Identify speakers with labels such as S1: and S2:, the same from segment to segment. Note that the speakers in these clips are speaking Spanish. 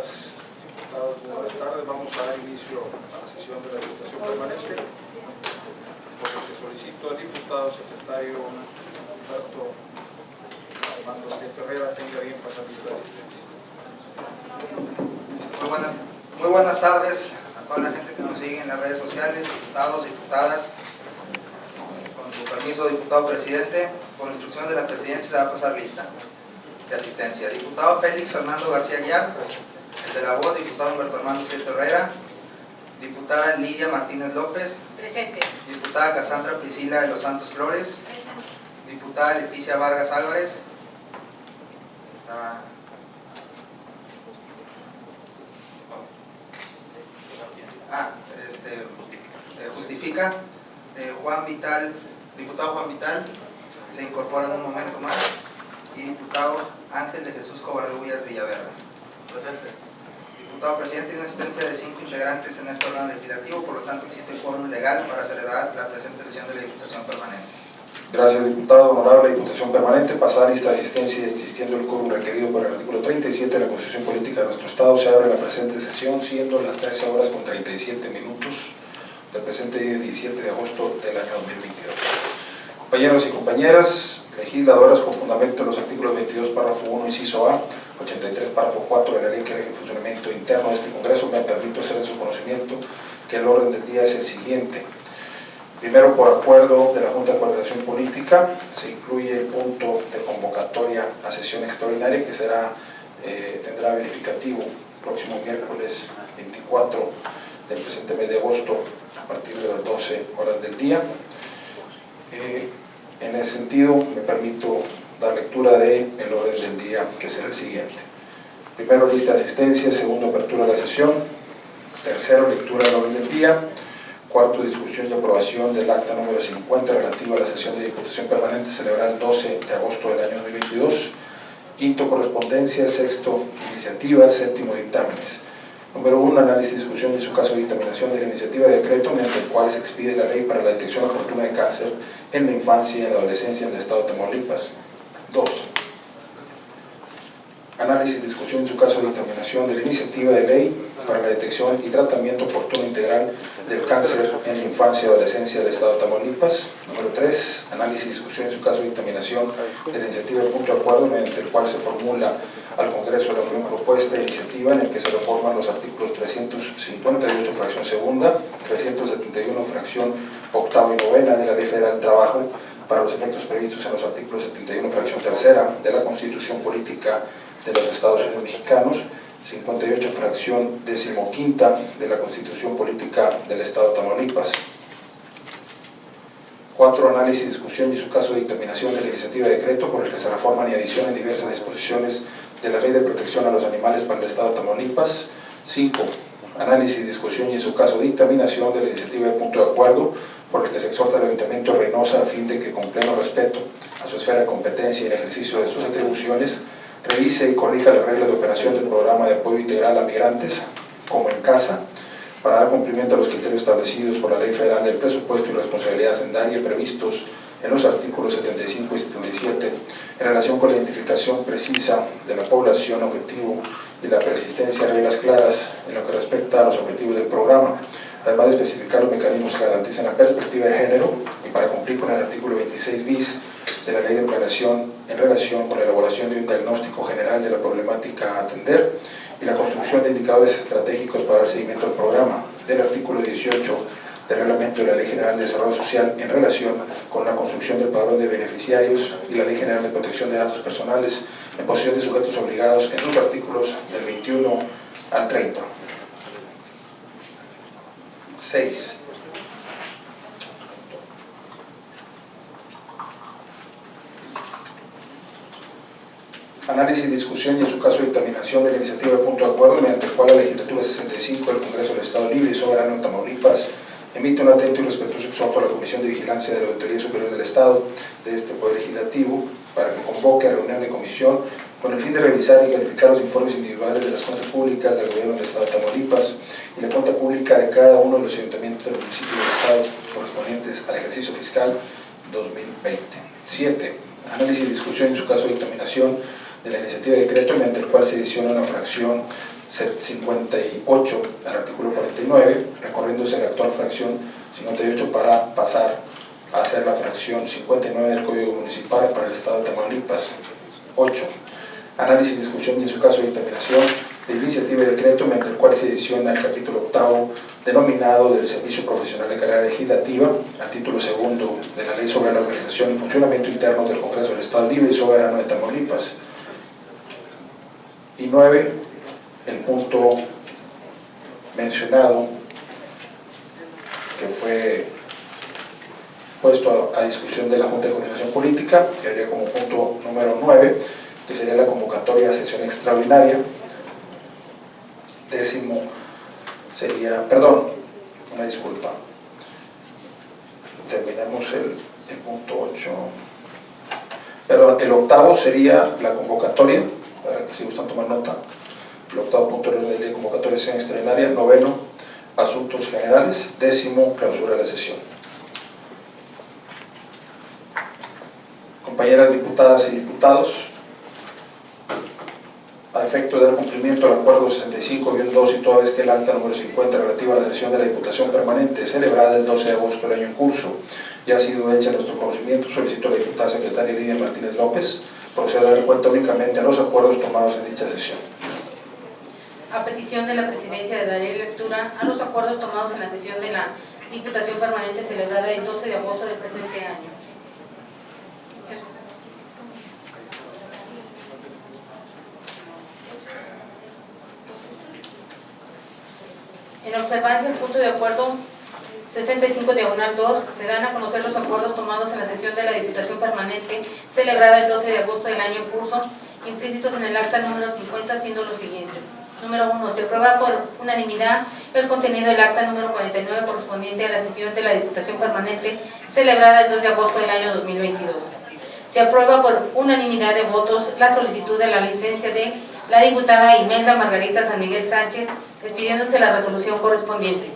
S1: diputados, buenas tardes. Vamos a dar inicio a la sesión de la Diputación Permanente. Por lo que solicito al diputado secretario Alberto Armando Herrera tenga bien pasar lista de asistencia.
S2: Muy buenas tardes a toda la gente que nos sigue en las redes sociales, diputados, diputadas. Con su permiso, diputado presidente, por instrucciones de la presidencia se va a pasar lista de asistencia. Diputado Félix Fernando García Aguilar, el de la voz, diputado Humberto Armando Herrera, diputada Lidia Martínez López,
S3: presente.
S2: Diputada Cassandra Priscila de los Santos Flores, presente. Diputada Leticia Vargas Álvarez, está. Justifica. Juan Vital, diputado Juan Vital, se incorpora en un momento más. Y diputado Ángel de Jesús Covarrubias Villaverde.
S1: Presente.
S2: Diputado presidente, una asistencia de 5 integrantes en este órgano legislativo, por lo tanto existe quórum legal para celebrar la presente sesión de la Diputación Permanente.
S1: Gracias, diputado. Honorable Diputación Permanente, pasar lista de asistencia y existiendo el quórum requerido por el artículo 37 de la Constitución Política de nuestro Estado, se abre la presente sesión, siendo las 13 horas con 37 minutos del presente día 17 de agosto del año 2022. Compañeros y compañeras, legisladoras, con fundamento en los artículos 22, párrafo 1, inciso A, 83, párrafo 4 de la ley que rige el funcionamiento interno de este Congreso, me permito hacer de su conocimiento que el orden del día es el siguiente. Primero, por acuerdo de la Junta de Coordinación Política, se incluye el punto de convocatoria a sesión extraordinaria que tendrá verificativo próximo miércoles 24 del presente mes de agosto a partir de las 12 horas del día. En ese sentido, me permito dar lectura del orden del día, que será el siguiente. Primero, lista de asistencia. Segundo, apertura de la sesión. Tercero, lectura del orden del día. Cuarto, discusión y aprobación del acta número 50 relativa a la sesión de Diputación Permanente celebrada el 12 de agosto del año 2022. Quinto, correspondencia. Sexto, iniciativas. Séptimo, dictámenes. Número 1, análisis, discusión y en su caso dictaminación de la iniciativa de decreto mediante el cual se expide la ley para la detección oportuna de cáncer en la infancia y en la adolescencia en el estado de Tamaulipas. 2. Análisis, discusión y en su caso dictaminación de la iniciativa de ley para la detección y tratamiento oportuno integral del cáncer en la infancia y adolescencia del estado de Tamaulipas. Número 3, análisis, discusión y en su caso dictaminación de la iniciativa de punto de acuerdo mediante el cual se formula al Congreso de la Unión propuesta de iniciativa en el que se reforman los artículos 358 fracción segunda, 371 fracción octava y novena de la Ley Federal del Trabajo para los efectos previstos en los artículos 71 fracción tercera de la Constitución Política de los Estados Unidos Mexicanos, 58 fracción decimoquinta de la Constitución Política del Estado de Tamaulipas. 4. Análisis, discusión y su caso dictaminación de la iniciativa de decreto por el que se reforman y adicionan diversas disposiciones de la Ley de Protección a los Animales para el Estado de Tamaulipas. 5. Análisis, discusión y en su caso dictaminación de la iniciativa de punto de acuerdo por el que se exhorta al Ayuntamiento de Reynosa a fin de que, con pleno respeto a su esfera de competencia y el ejercicio de sus atribuciones, revise y corrija las reglas de operación del programa de apoyo integral a migrantes, como en casa, para dar cumplimiento a los criterios establecidos por la Ley Federal del Presupuesto y Responsabilidad Hacendaria previstos en los artículos 75 y 77 en relación con la identificación precisa de la población objetivo y la persistencia de reglas claras en lo que respecta a los objetivos del programa, además de especificar los mecanismos que garanticen la perspectiva de género y para cumplir con el artículo 26 bis de la Ley de Planeación en relación con la elaboración de un diagnóstico general de la problemática a atender y la construcción de indicadores estratégicos para el seguimiento del programa, del artículo 18 del Reglamento de la Ley General de Desarrollo Social en relación con la construcción del padrón de beneficiarios y la Ley General de Protección de Datos Personales en posesión de sujetos obligados en sus artículos del 21 al 30. 6. Análisis, discusión y en su caso dictaminación de la iniciativa de punto de acuerdo mediante el cual la Legislatura 65 del Congreso del Estado Libre y Soberano de Tamaulipas emite un atento y respetuoso exhorto a la Comisión de Vigilancia de la Auditoría Superior del Estado de este Poder Legislativo para que convoque a reunión de comisión con el fin de revisar y calificar los informes individuales de las cuentas públicas del Gobierno del Estado de Tamaulipas y la cuenta pública de cada uno de los ayuntamientos del municipio del Estado correspondientes al ejercicio fiscal 2020. 7. Análisis, discusión y en su caso dictaminación de la iniciativa de decreto, mediante el cual se adiciona una fracción 58 al artículo 49, recorriéndose la actual fracción 58 para pasar a ser la fracción 59 del Código Municipal para el Estado de Tamaulipas. 8. Análisis, discusión y en su caso dictaminación de iniciativa de decreto mediante el cual se adiciona el capítulo octavo denominado del Servicio Profesional de Carrera Legislativa al título segundo de la Ley sobre la Organización y Funcionamiento Interno del Congreso del Estado Libre y Soberano de Tamaulipas. Y 9. El punto mencionado que fue puesto a discusión de la Junta de Coordinación Política, que haría como punto número 9, que sería la convocatoria a sesión extraordinaria. 10º sería, perdón, una disculpa, terminamos el punto 8, perdón, el 8º sería la convocatoria, para que si gustan tomar nota, el 8º punto de la ley de convocatoria a sesión extraordinaria. 9, asuntos generales. 10º, clausura de la sesión. Compañeras diputadas y diputados, a efecto de dar cumplimiento al acuerdo 65-2 y toda vez que el acta número 50 relativa a la sesión de la Diputación Permanente celebrada el 12 de agosto del año en curso ya ha sido hecha a nuestro conocimiento, solicito a la diputada secretaria Lidia Martínez López proceda a dar cuenta únicamente a los acuerdos tomados en dicha sesión.
S3: A petición de la Presidencia de daré lectura a los acuerdos tomados en la sesión de la Diputación Permanente celebrada el 12 de agosto del presente año. En observancia del punto de acuerdo 65-2, se dan a conocer los acuerdos tomados en la sesión de la Diputación Permanente celebrada el 12 de agosto del año en curso, implícitos en el acta número 50, siendo los siguientes. Número 1. Se aprueba por unanimidad el contenido del acta número 49 correspondiente a la sesión de la Diputación Permanente celebrada el 2 de agosto del año 2022. Se aprueba por unanimidad de votos la solicitud de la licencia de la diputada Imelda Margarita San Miguel Sánchez, expidiéndose la resolución correspondiente.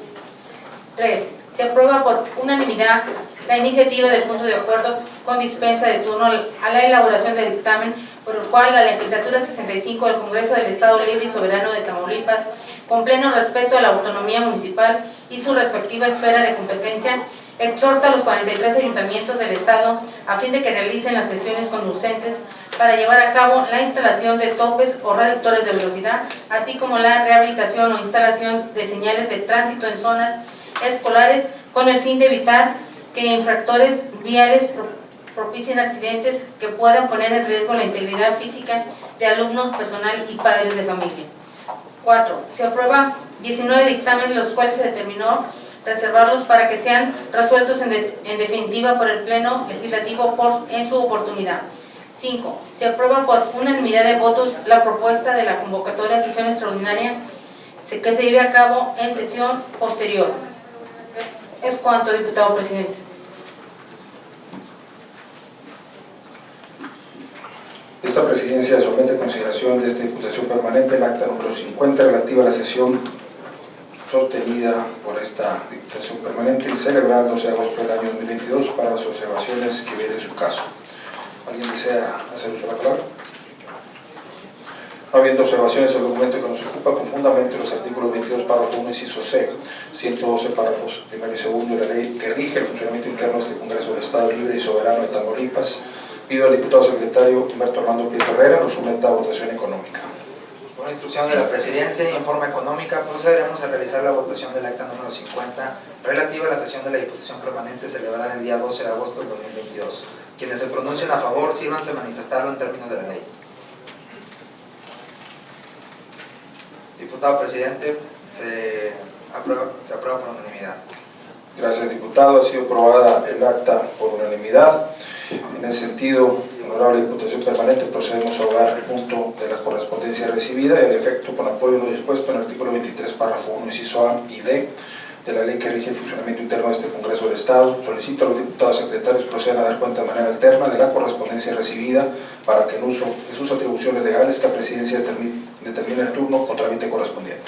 S3: 3. Se aprueba por unanimidad la iniciativa de punto de acuerdo con dispensa de turno a la elaboración del dictamen por el cual la legislatura 65 del Congreso del Estado Libre y Soberano de Tamaulipas, con pleno respeto a la autonomía municipal y su respectiva esfera de competencia, exhorta a los 43 ayuntamientos del Estado a fin de que realicen las gestiones conducentes para llevar a cabo la instalación de topes o reductores de velocidad, así como la rehabilitación o instalación de señales de tránsito en zonas escolares con el fin de evitar que infractores viales propicien accidentes que puedan poner en riesgo la integridad física de alumnos, personal y padres de familia. 4. Se aprueba 19 dictámenes, los cuales se determinó reservarlos para que sean resueltos en definitiva por el Pleno Legislativo en su oportunidad. 5. Se aprueba por unanimidad de votos la propuesta de la convocatoria a sesión extraordinaria que se lleve a cabo en sesión posterior. Es cuanto, diputado presidente.
S1: Esta presidencia somete a consideración de esta Diputación Permanente el acta número 50 relativa a la sesión sostenida por esta Diputación Permanente y celebrada el 12 de agosto del año 2022 para las observaciones que viene en su caso. ¿Alguien desea hacer uso de la palabra? No habiendo observaciones al documento que nos ocupa, con fundamento en los artículos 22, párrafo 1, inciso C, 112, párrafos 1 y 2 de la ley que rige el funcionamiento interno de este Congreso del Estado Libre y Soberano de Tamaulipas, pido al diputado secretario Humberto Armando Prieto Herrera nos someta a votación económica.
S2: Por instrucción de la Presidencia y en forma económica, procederemos a realizar la votación del acta número 50 relativa a la sesión de la Diputación Permanente celebrada el día 12 de agosto del 2022. Quienes se pronuncien a favor, sírvanse a manifestarlo en términos de la ley. Diputado Presidente, se aprueba por unanimidad.
S1: Gracias, diputado. Ha sido aprobada el acta por unanimidad. En ese sentido, honorable Diputación Permanente, procedemos a ahogar el punto de la correspondencia recibida y al efecto, con apoyo en lo dispuesto en el artículo 23, párrafo 1, inciso A y D de la ley que rige el funcionamiento interno de este Congreso del Estado, solicito a los diputados secretarios procedan a dar cuenta de manera alterna de la correspondencia recibida para que en sus atribuciones legales esta presidencia determine el turno con trámite correspondiente.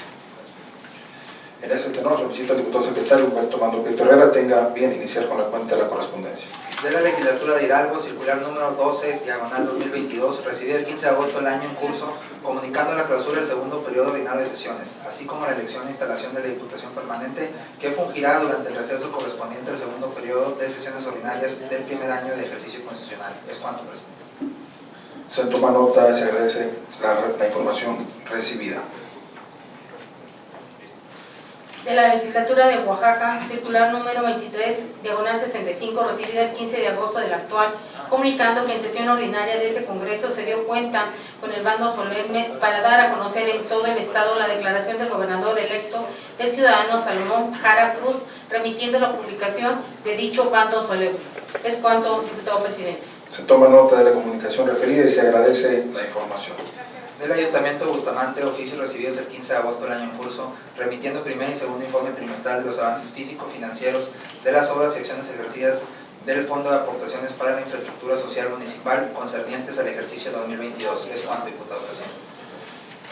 S1: En ese tenor, solicito al diputado secretario Humberto Armando Prieto Herrera tenga bien iniciar con la cuenta de la correspondencia.
S2: de la Legislatura de Hidalgo, circular número 12, diagonal 2022, recibida el 15 de agosto del año en curso, comunicando la clausura del segundo periodo ordinario de sesiones, así como la elección e instalación de la Diputación Permanente, que fungirá durante el receso correspondiente al segundo periodo de sesiones ordinarias del primer año de ejercicio constitucional. Es cuanto, presidente.
S1: Se toma nota, se agradece la información recibida.
S3: De la Legislatura de Oaxaca, circular número 23, diagonal 65, recibida el 15 de agosto del actual, comunicando que en sesión ordinaria de este Congreso se dio cuenta con el bando solemne para dar a conocer en todo el Estado la declaración del gobernador electo del ciudadano Salomón Jara Cruz, remitiendo la publicación de dicho bando solemne. Es cuanto, diputado presidente.
S1: Se toma nota de la comunicación referida y se agradece la información.
S2: Del Ayuntamiento de Bustamante, oficios recibidos el 15 de agosto del año en curso, remitiendo primer y segundo informe trimestral de los avances físico-financieros de las obras y acciones ejercidas del Fondo de Aportaciones para la Infraestructura Social Municipal concernientes al ejercicio 2022. Es cuanto, diputado presidente.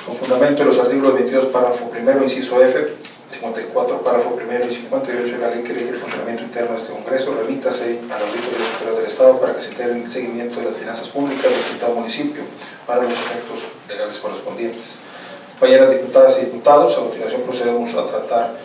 S1: Con fundamento de los artículos 22, párrafo primero, inciso F, 54, párrafo primero y 58 de la ley que rige el funcionamiento interno de este Congreso, remítase al Auditorio Superior del Estado para que se integre en el seguimiento de las finanzas públicas del citado municipio para los efectos legales correspondientes. Compañeras diputadas y diputados, a continuación procedemos a tratar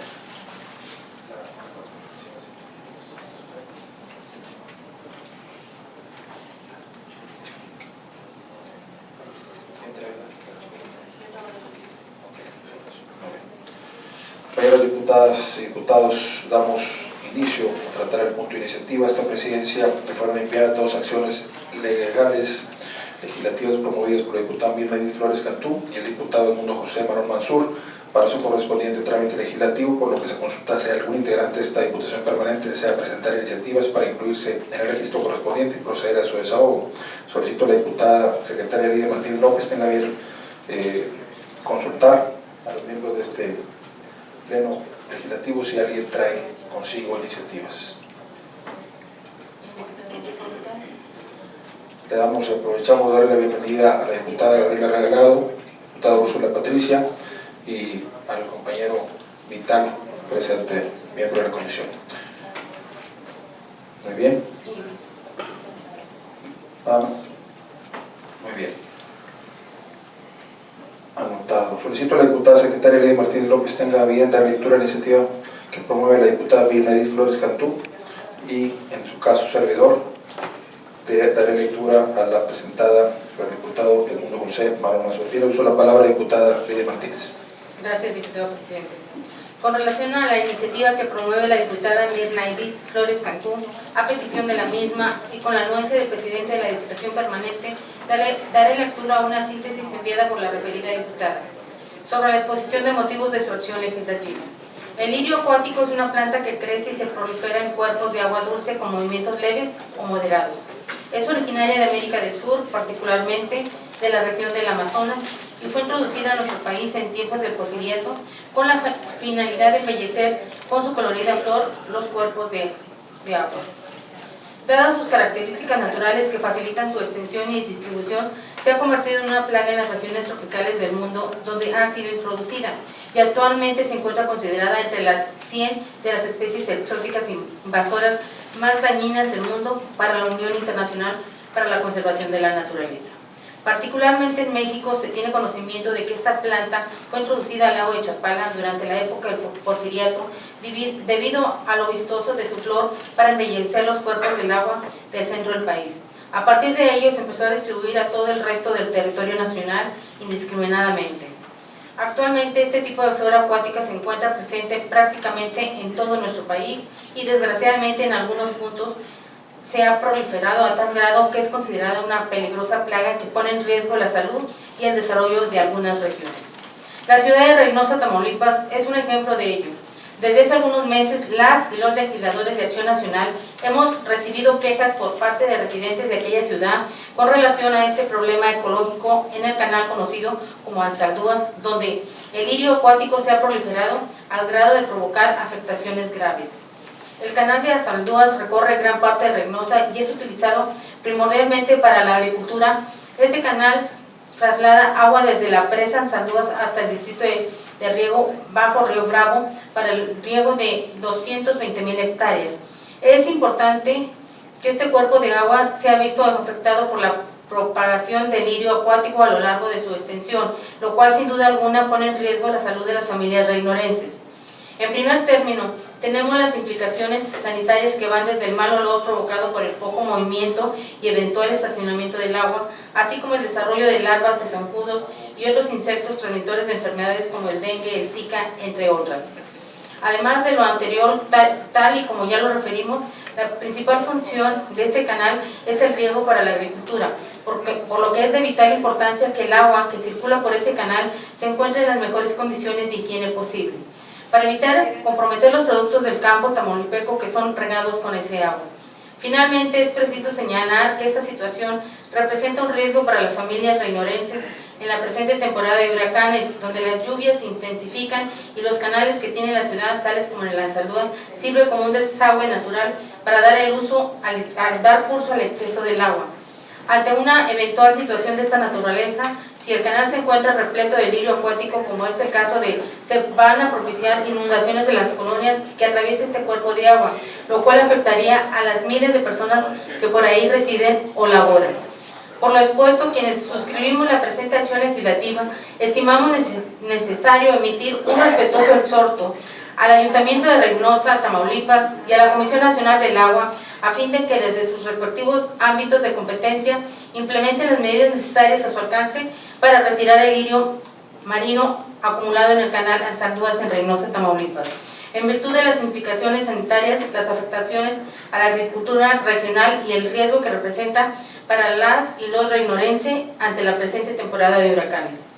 S1: Compañeras diputadas y diputados, damos inicio a tratar el punto de iniciativa. Esta presidencia le fueron enviadas dos acciones legales legislativas promovidas por el diputado Mirna Edith Flores Cantú y el diputado Edmundo José Marón Mansur para su correspondiente trámite legislativo, por lo que se consulta si algún integrante de esta Diputación Permanente desea presentar iniciativas para incluirse en el registro correspondiente y proceder a su desahogo. Solicito a la diputada secretaria Lidia Martínez López tenga bien consultar a los miembros de este pleno legislativo si alguien trae consigo iniciativas. Aprovechamos de darle la bienvenida a la diputada Gabriela Regalado, diputada Úrsula Patricia y al compañero Vital, presente, miembro de la comisión. Muy bien. Nada más. Muy bien. Anotado. Solicito a la diputada secretaria Lidia Martínez López tenga bien dar lectura a la iniciativa que promueve la diputada Mirna Edith Flores Cantú y, en su caso, servidor, daré lectura a la presentada por el diputado Edmundo José Marón Mansur. Tiene uso la palabra diputada Lidia Martínez.
S3: Gracias, diputado presidente. Con relación a la iniciativa que promueve la diputada Mirna Edith Flores Cantú, a petición de la misma y con la anuencia del presidente de la Diputación Permanente, daré lectura a una síntesis enviada por la referida diputada sobre la exposición de motivos de su acción legislativa. El lirio acuático es una planta que crece y se prolifera en cuerpos de agua dulce con movimientos leves o moderados. Es originaria de América del Sur, particularmente de la región del Amazonas, y fue introducida a nuestro país en tiempos del Porfiriato con la finalidad de embellecer con su colorida flor los cuerpos de agua. Dadas sus características naturales que facilitan su extensión y distribución, se ha convertido en una plaga en las regiones tropicales del mundo donde ha sido introducida y actualmente se encuentra considerada entre las 100 de las especies exóticas invasoras más dañinas del mundo para la Unión Internacional para la Conservación de la Naturaleza. Particularmente en México se tiene conocimiento de que esta planta fue introducida al lago de Chapala durante la época del Porfiriato debido a lo vistoso de su flor para embellecer los cuerpos del agua del centro del país. A partir de ello se empezó a distribuir a todo el resto del territorio nacional indiscriminadamente. Actualmente este tipo de flora acuática se encuentra presente prácticamente en todo nuestro país y desgraciadamente en algunos puntos se ha proliferado a tal grado que es considerada una peligrosa plaga que pone en riesgo la salud y el desarrollo de algunas regiones. La ciudad de Reynosa, Tamaulipas, es un ejemplo de ello. Desde hace algunos meses, las y los legisladores de Acción Nacional hemos recibido quejas por parte de residentes de aquella ciudad con relación a este problema ecológico en el canal conocido como Anzaldúas, donde el lirio acuático se ha proliferado al grado de provocar afectaciones graves. El canal de Anzaldúas recorre gran parte de Reynosa y es utilizado primordialmente para la agricultura. Este canal traslada agua desde la presa Anzaldúas hasta el distrito de riego Bajo Río Bravo para el riego de 220,000 hectáreas. Es importante que este cuerpo de agua se ha visto afectado por la propagación del lirio acuático a lo largo de su extensión, lo cual sin duda alguna pone en riesgo la salud de las familias reinorenses. En primer término, tenemos las implicaciones sanitarias que van desde el mal olor provocado por el poco movimiento y eventual estacionamiento del agua, así como el desarrollo de larvas de zancudos y otros insectos transmitores de enfermedades como el dengue, el zika, entre otras. Además de lo anterior, tal y como ya lo referimos, la principal función de este canal es el riego para la agricultura, por lo que es de vital importancia que el agua que circula por ese canal se encuentre en las mejores condiciones de higiene posible, para evitar comprometer los productos del campo tamaulipeco que son regados con ese agua. Finalmente, es preciso señalar que esta situación representa un riesgo para las familias reinorenses en la presente temporada de huracanes, donde las lluvias se intensifican y los canales que tiene la ciudad, tales como el Lanzaldúa, sirve como un desagüe natural para dar dar curso al exceso del agua. Ante una eventual situación de esta naturaleza, si el canal se encuentra repleto de lirio acuático, como es el caso se van a propiciar inundaciones de las colonias que atraviesa este cuerpo de agua, lo cual afectaría a las miles de personas que por ahí residen o laboran. Por lo expuesto, quienes suscribimos la presente acción legislativa, estimamos necesario emitir un respetuoso exhorto al Ayuntamiento de Reynosa, Tamaulipas, y a la Comisión Nacional del Agua, a fin de que desde sus respectivos ámbitos de competencia implementen las medidas necesarias a su alcance para retirar el lirio marino acumulado en el canal Lanzaldúa en Reynosa, Tamaulipas. En virtud de las implicaciones sanitarias, las afectaciones a la agricultura regional y el riesgo que representa para las y los reinorenses ante la presente temporada de huracanes.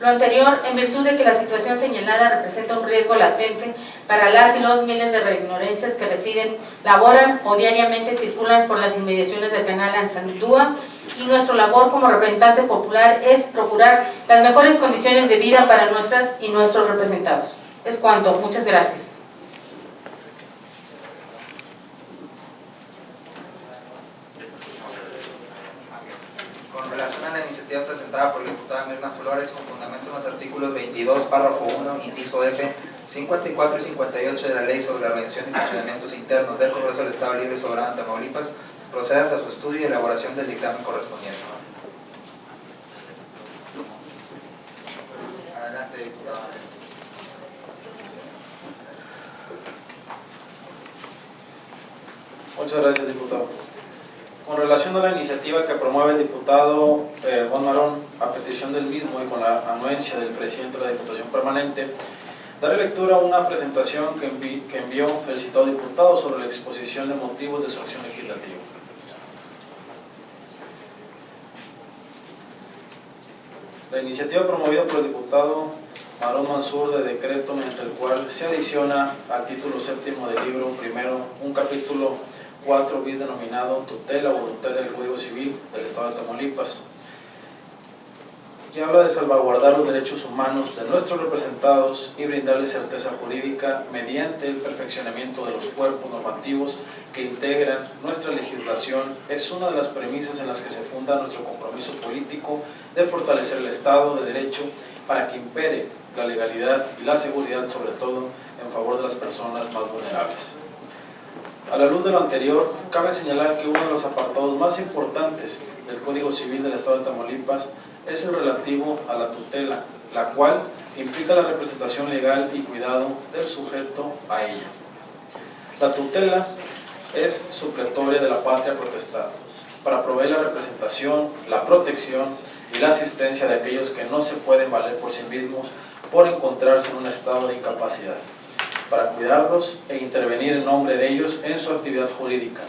S3: Lo anterior, en virtud de que la situación señalada representa un riesgo latente para las y los miles de reinorenses que residen, laboran o diariamente circulan por las inmediaciones del canal Lanzaldúa, y nuestra labor como representante popular es procurar las mejores condiciones de vida para nuestras y nuestros representados. Es cuanto. Muchas gracias.
S2: Con relación a la iniciativa presentada por la diputada Mirna Flores, con fundamento en los artículos 22, párrafo 1, inciso F, 54 y 58 de la Ley sobre la Organización y Funcionamientos Internos del Congreso del Estado Libre y Soberano de Tamaulipas, procedas a su estudio y elaboración del dictamen correspondiente. Adelante, diputada.
S4: Muchas gracias, diputado. Con relación a la iniciativa que promueve el diputado Juan Marón, a petición del mismo y con la anuencia del presidente de la Diputación Permanente, daré lectura a una presentación que envió el citado diputado sobre la exposición de motivos de su acción legislativa. La iniciativa promovida por el diputado Marón Mansur de decreto mediante el cual se adiciona al título séptimo del libro primero un capítulo 4 bis denominado Tutela Voluntaria del Código Civil del Estado de Tamaulipas, que habla de salvaguardar los derechos humanos de nuestros representados y brindarles certeza jurídica mediante el perfeccionamiento de los cuerpos normativos que integran nuestra legislación. Es una de las premisas en las que se funda nuestro compromiso político de fortalecer el Estado de Derecho para que impere la legalidad y la seguridad, sobre todo en favor de las personas más vulnerables. A la luz de lo anterior, cabe señalar que uno de los apartados más importantes del Código Civil del Estado de Tamaulipas es el relativo a la tutela, la cual implica la representación legal y cuidado del sujeto a ella. La tutela es supletoria de la patria potestad, para proveer la representación, la protección y la asistencia de aquellos que no se pueden valer por sí mismos por encontrarse en un estado de incapacidad, para cuidarlos e intervenir en nombre de ellos en su actividad jurídica.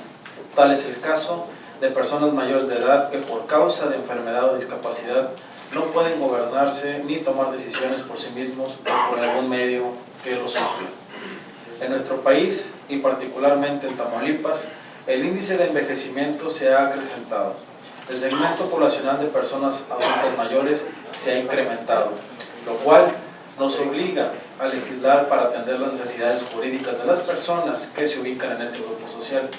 S4: Tal es el caso de personas mayores de edad que por causa de enfermedad o discapacidad no pueden gobernarse ni tomar decisiones por sí mismos o por algún medio que los suple. En nuestro país, y particularmente en Tamaulipas, el índice de envejecimiento se ha acrecentado. El segmento poblacional de personas adultas mayores se ha incrementado, lo cual nos obliga a legislar para atender las necesidades jurídicas de las personas que se ubican en este grupo social,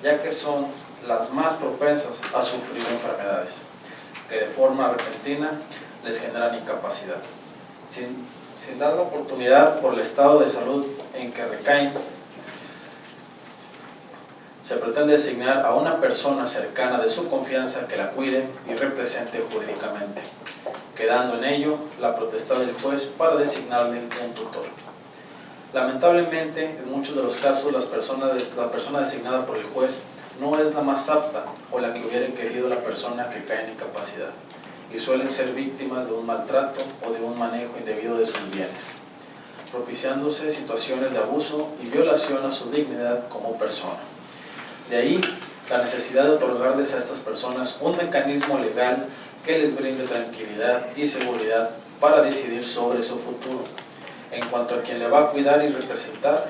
S4: ya que son las más propensas a sufrir enfermedades que de forma repentina les generan incapacidad, sin dar la oportunidad por el estado de salud en que recaen, Se pretende designar a una persona cercana de su confianza que la cuide y represente jurídicamente, quedando en ello la potestad del juez para designarle un tutor. Lamentablemente, en muchos de los casos, la persona designada por el juez no es la más apta o la que hubiera querido la persona que cae en incapacidad, y suelen ser víctimas de un maltrato o de un manejo indebido de sus bienes, propiciándose situaciones de abuso y violación a su dignidad como persona. De ahí la necesidad de otorgarles a estas personas un mecanismo legal que les brinde tranquilidad y seguridad para decidir sobre su futuro, en cuanto a quien le va a cuidar y representar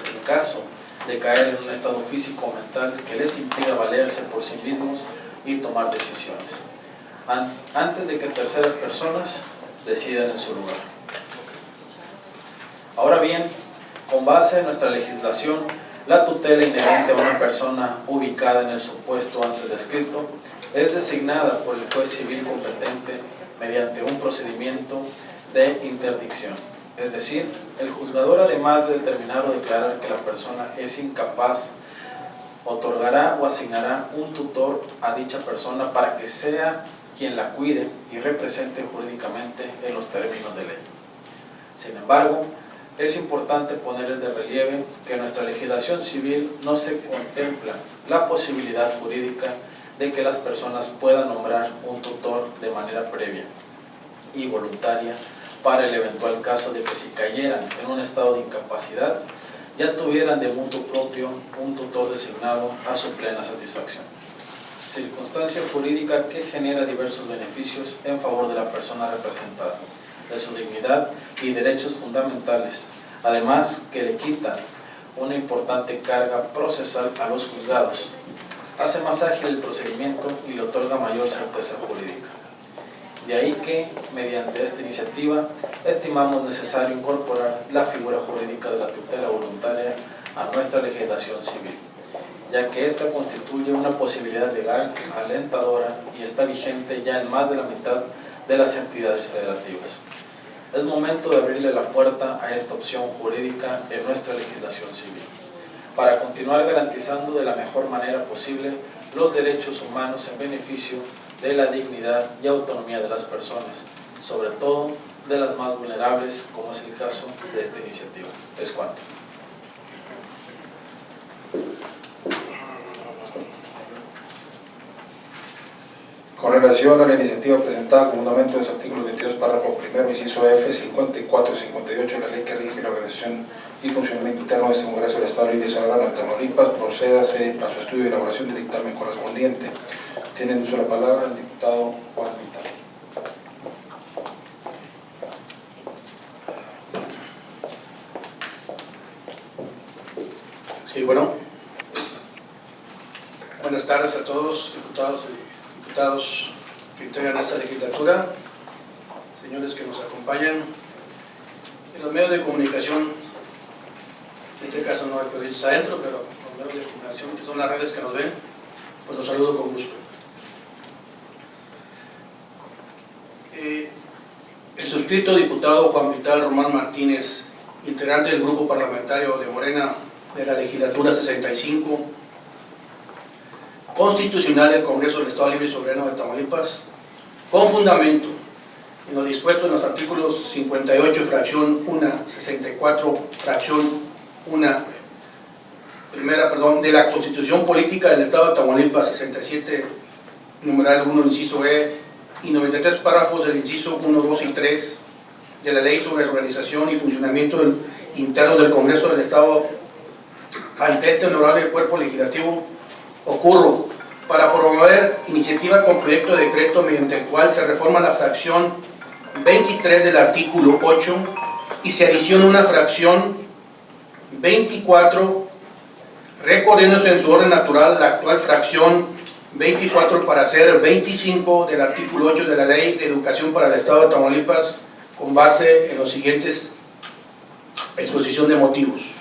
S4: en caso de caer en un estado físico o mental que les impida valerse por sí mismos y tomar decisiones, antes de que terceras personas decidan en su lugar. Ahora bien, con base en nuestra legislación, la tutela inherente a una persona ubicada en el supuesto antes descrito es designada por el juez civil competente mediante un procedimiento de interdicción. Es decir, el juzgador, además de determinar o declarar que la persona es incapaz, otorgará o asignará un tutor a dicha persona para que sea quien la cuide y represente jurídicamente en los términos de ley. Sin embargo, es importante poner de relieve que en nuestra legislación civil no se contempla la posibilidad jurídica de que las personas puedan nombrar un tutor de manera previa y voluntaria para el eventual caso de que si cayeran en un estado de incapacidad, ya tuvieran de mutuo propio un tutor designado a su plena satisfacción. Circunstancia jurídica que genera diversos beneficios en favor de la persona representada, de su dignidad y derechos fundamentales, además que le quita una importante carga procesal a los juzgados, hace más ágil el procedimiento y le otorga mayor certeza jurídica. De ahí que, mediante esta iniciativa, estimamos necesario incorporar la figura jurídica de la tutela voluntaria a nuestra legislación civil, ya que esta constituye una posibilidad legal alentadora y está vigente ya en más de la mitad de las entidades federativas. Es momento de abrirle la puerta a esta opción jurídica en nuestra legislación civil, para continuar garantizando de la mejor manera posible los derechos humanos en beneficio de la dignidad y autonomía de las personas, sobre todo de las más vulnerables, como es el caso de esta iniciativa. Es cuanto.
S1: Con relación a la iniciativa presentada como fundamento de los artículos 22, párrafo primero, inciso F, 54 y 58 de la ley que rige la organización y funcionamiento interno de este Congreso del Estado Libre y Soberano de Tamaulipas, procédase a su estudio y elaboración del dictamen correspondiente. Tiene en uso la palabra el diputado Juan Vital.
S5: Sí, bueno. Buenas tardes a todos, diputados y diputados que integran esta legislatura, señores que nos acompañan en los medios de comunicación. En este caso no hay periodistas adentro, pero los medios de comunicación, que son las redes que nos ven, pues los saludo con gusto. El suscrito diputado Juan Vital Román Martínez, integrante del grupo parlamentario de Morena de la legislatura 65, constitucional del Congreso del Estado Libre y Soberano de Tamaulipas, con fundamento en lo dispuesto en los artículos 58, fracción 1, 64, fracción 1, de la Constitución Política del Estado de Tamaulipas, 67, numeral 1, inciso E, y 93 párrafos del inciso 1, 2 y 3 de la Ley sobre la Organización y Funcionamiento Interno del Congreso del Estado, ante este honorable cuerpo legislativo, ocurro para promover iniciativa con proyecto de decreto mediante el cual se reforma la fracción 23 del artículo 8 y se adiciona una fracción 24, recorriéndose en su orden natural la actual fracción 24 para ser 25 del artículo 8 de la Ley de Educación para el Estado de Tamaulipas, con base en los siguientes exposición de motivos.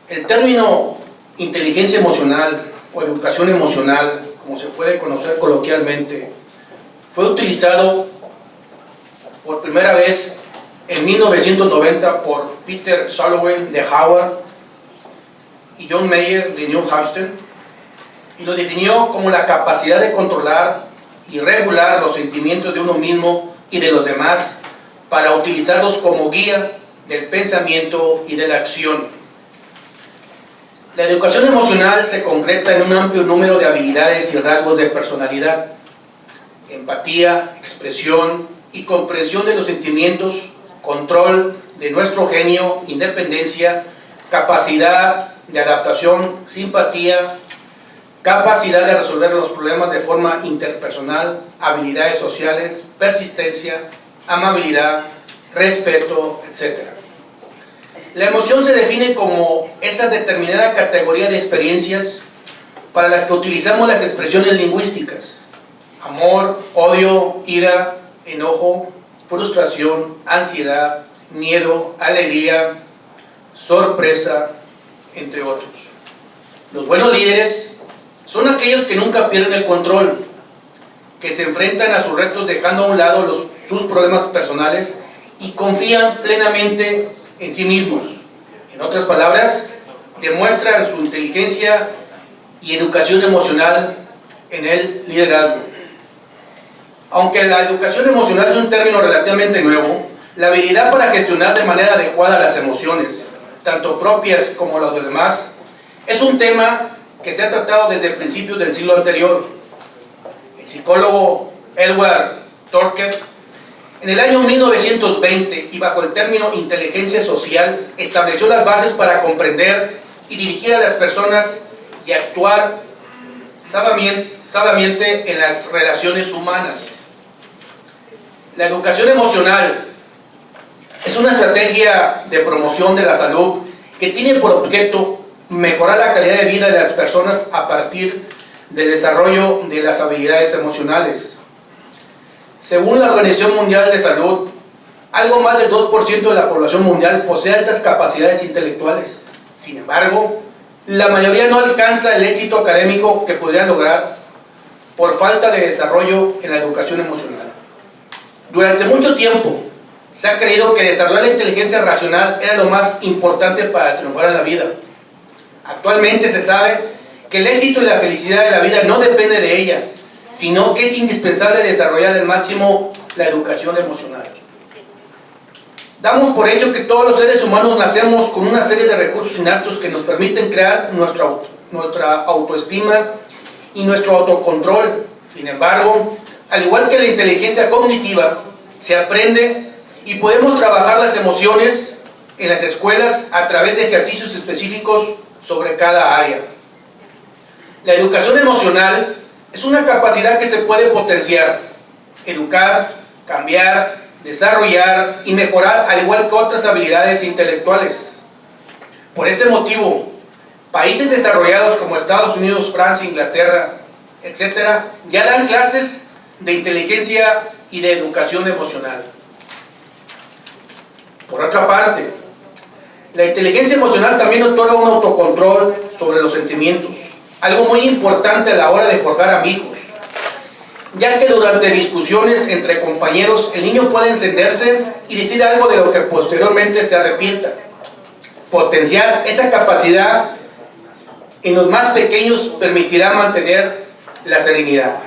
S5: El término inteligencia emocional o educación emocional, como se puede conocer coloquialmente, fue utilizado por primera vez en 1990 por Peter Salovey de Harvard y John Mayer de New Hampshire, y lo definió como la capacidad de controlar y regular los sentimientos de uno mismo y de los demás para utilizarlos como guía del pensamiento y de la acción. La educación emocional se concreta en un amplio número de habilidades y rasgos de personalidad: empatía, expresión y comprensión de los sentimientos, control de nuestro genio, independencia, capacidad de adaptación, simpatía, capacidad de resolver los problemas de forma interpersonal, habilidades sociales, persistencia, amabilidad, respeto, etc. La emoción se define como esa determinada categoría de experiencias para las que utilizamos las expresiones lingüísticas: amor, odio, ira, enojo, frustración, ansiedad, miedo, alegría, sorpresa, entre otros. Los buenos líderes son aquellos que nunca pierden el control, que se enfrentan a sus retos dejando a un lado sus problemas personales y confían plenamente en sí mismos. En otras palabras, demuestran su inteligencia y educación emocional en el liderazgo. Aunque la educación emocional es un término relativamente nuevo, la habilidad para gestionar de manera adecuada las emociones, tanto propias como las de los demás, es un tema que se ha tratado desde principios del siglo anterior. El psicólogo Edward Torker, en el año 1920 y bajo el término inteligencia social, estableció las bases para comprender y dirigir a las personas y actuar sabiamente en las relaciones humanas. La educación emocional es una estrategia de promoción de la salud que tiene por objeto mejorar la calidad de vida de las personas a partir del desarrollo de las habilidades emocionales. Según la Organización Mundial de Salud, algo más del 2% de la población mundial posee altas capacidades intelectuales. Sin embargo, la mayoría no alcanza el éxito académico que podrían lograr por falta de desarrollo en la educación emocional. Durante mucho tiempo se ha creído que desarrollar la inteligencia racional era lo más importante para triunfar en la vida. Actualmente se sabe que el éxito y la felicidad de la vida no depende de ella, sino que es indispensable desarrollar al máximo la educación emocional. Damos por hecho que todos los seres humanos nacemos con una serie de recursos innatos que nos permiten crear nuestra autoestima y nuestro autocontrol. Sin embargo, al igual que la inteligencia cognitiva, se aprende y podemos trabajar las emociones en las escuelas a través de ejercicios específicos sobre cada área. La educación emocional es una capacidad que se puede potenciar, educar, cambiar, desarrollar y mejorar, al igual que otras habilidades intelectuales. Por este motivo, países desarrollados como Estados Unidos, Francia, Inglaterra, etc., ya dan clases de inteligencia y de educación emocional. Por otra parte, la inteligencia emocional también otorga un autocontrol sobre los sentimientos, algo muy importante a la hora de forjar amigos, ya que durante discusiones entre compañeros el niño puede encenderse y decir algo de lo que posteriormente se arrepienta. Potenciar esa capacidad en los más pequeños permitirá mantener la serenidad.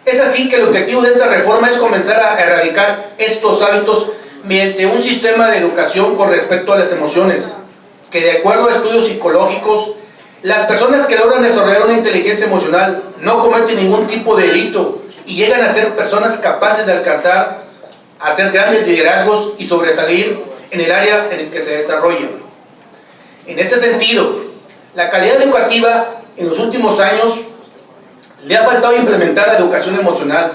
S5: Es así que el objetivo de esta reforma es comenzar a erradicar estos hábitos mediante un sistema de educación con respecto a las emociones, que de acuerdo a estudios psicológicos, las personas que logran desarrollar una inteligencia emocional no cometen ningún tipo de delito y llegan a ser personas capaces de alcanzar a hacer grandes liderazgos y sobresalir en el área en el que se desarrollan. En este sentido, la calidad educativa en los últimos años le ha faltado implementar la educación emocional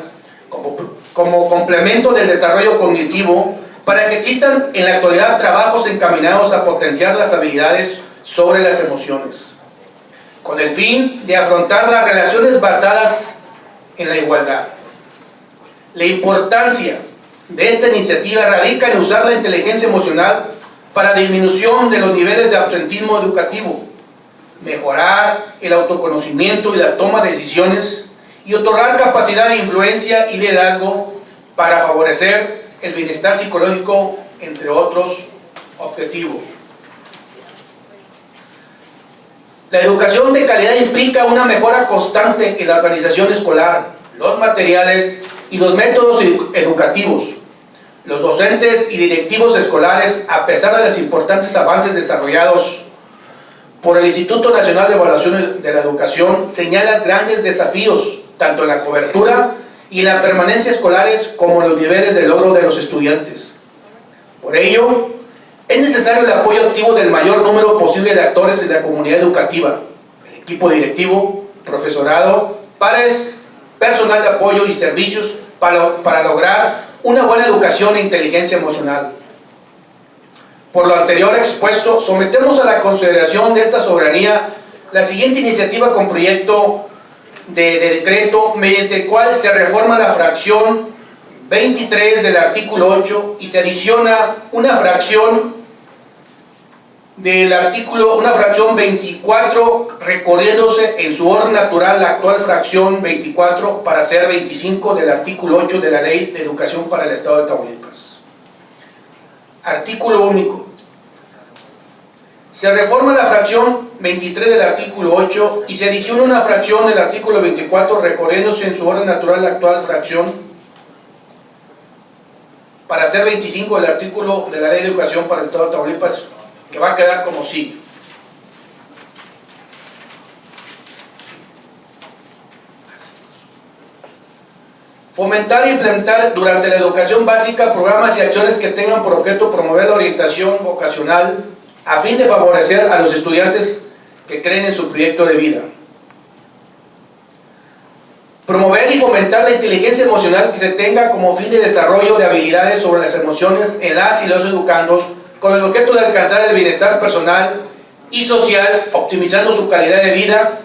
S5: como complemento del desarrollo cognitivo para que existan en la actualidad trabajos encaminados a potenciar las habilidades sobre las emociones, con el fin de afrontar las relaciones basadas en la igualdad. La importancia de esta iniciativa radica en usar la inteligencia emocional para disminución de los niveles de absentismo educativo, mejorar el autoconocimiento y la toma de decisiones y otorgar capacidad de influencia y liderazgo para favorecer el bienestar psicológico, entre otros objetivos. La educación de calidad implica una mejora constante en la organización escolar, los materiales y los métodos educativos. Los docentes y directivos escolares, a pesar de los importantes avances desarrollados por el Instituto Nacional de Evaluación de la Educación, señalan grandes desafíos, tanto en la cobertura y en la permanencia escolares como en los niveles de logro de los estudiantes. Por ello, es necesario el apoyo activo del mayor número posible de actores en la comunidad educativa, el equipo directivo, profesorado, pares, personal de apoyo y servicios para lograr una buena educación e inteligencia emocional. Por lo anterior expuesto, sometemos a la consideración de esta soberanía la siguiente iniciativa con proyecto de decreto mediante el cual se reforma la fracción 23 del artículo 8 y se adiciona una fracción del artículo, una fracción 24, recorriéndose en su orden natural la actual fracción 24 para ser 25 del artículo 8 de la Ley de Educación para el Estado de Tamaulipas. Artículo único. Se reforma la fracción 23 del artículo 8 y se adiciona una fracción del artículo 24, recorriéndose en su orden natural la actual fracción para ser 25 del artículo de la Ley de Educación para el Estado de Tamaulipas, que va a quedar como sigue. Fomentar e implementar durante la educación básica programas y acciones que tengan por objeto promover la orientación vocacional a fin de favorecer a los estudiantes que creen en su proyecto de vida. Promover y fomentar la inteligencia emocional que se tenga como fin de desarrollo de habilidades sobre las emociones en las y los educandos con el objeto de alcanzar el bienestar personal y social, optimizando su calidad de vida,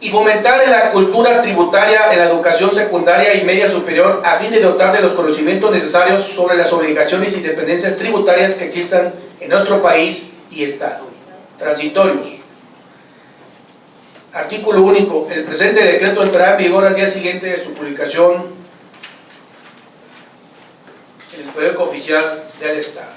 S5: y fomentar la cultura tributaria en la educación secundaria y media superior a fin de dotar de los conocimientos necesarios sobre las obligaciones y dependencias tributarias que existan en nuestro país y Estado. Transitorios. Artículo único. El presente decreto entrará en vigor al día siguiente de su publicación en el periódico oficial del Estado.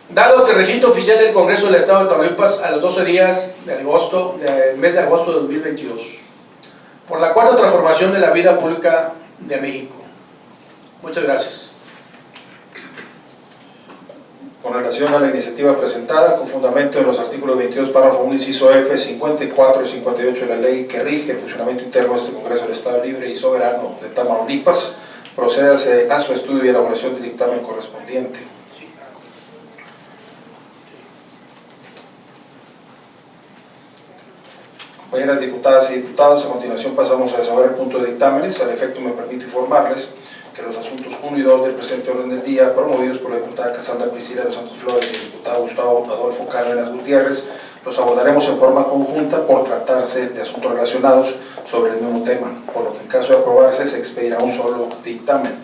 S5: Dado que el recinto oficial del Congreso del Estado de Tamaulipas a los 12 días de agosto, del mes de agosto de 2022, por la cuarta transformación de la vida pública de México. Muchas gracias.
S1: Con relación a la iniciativa presentada, con fundamento en los artículos 22, párrafo 1, inciso F, 54 y 58 de la ley que rige el funcionamiento interno de este Congreso del Estado Libre y Soberano de Tamaulipas, procédase a su estudio y elaboración del dictamen correspondiente. Compañeras diputadas y diputados, a continuación pasamos a desahogar el punto de dictámenes. Al efecto me permito informarles que los asuntos 1 y 2 del presente orden del día, promovidos por la diputada Cassandra Priscila de los Santos Flores y el diputado Gustavo Adolfo Cárdenas Gutiérrez, los abordaremos en forma conjunta por tratarse de asuntos relacionados sobre el mismo tema, por lo que en caso de aprobarse se expedirá un solo dictamen.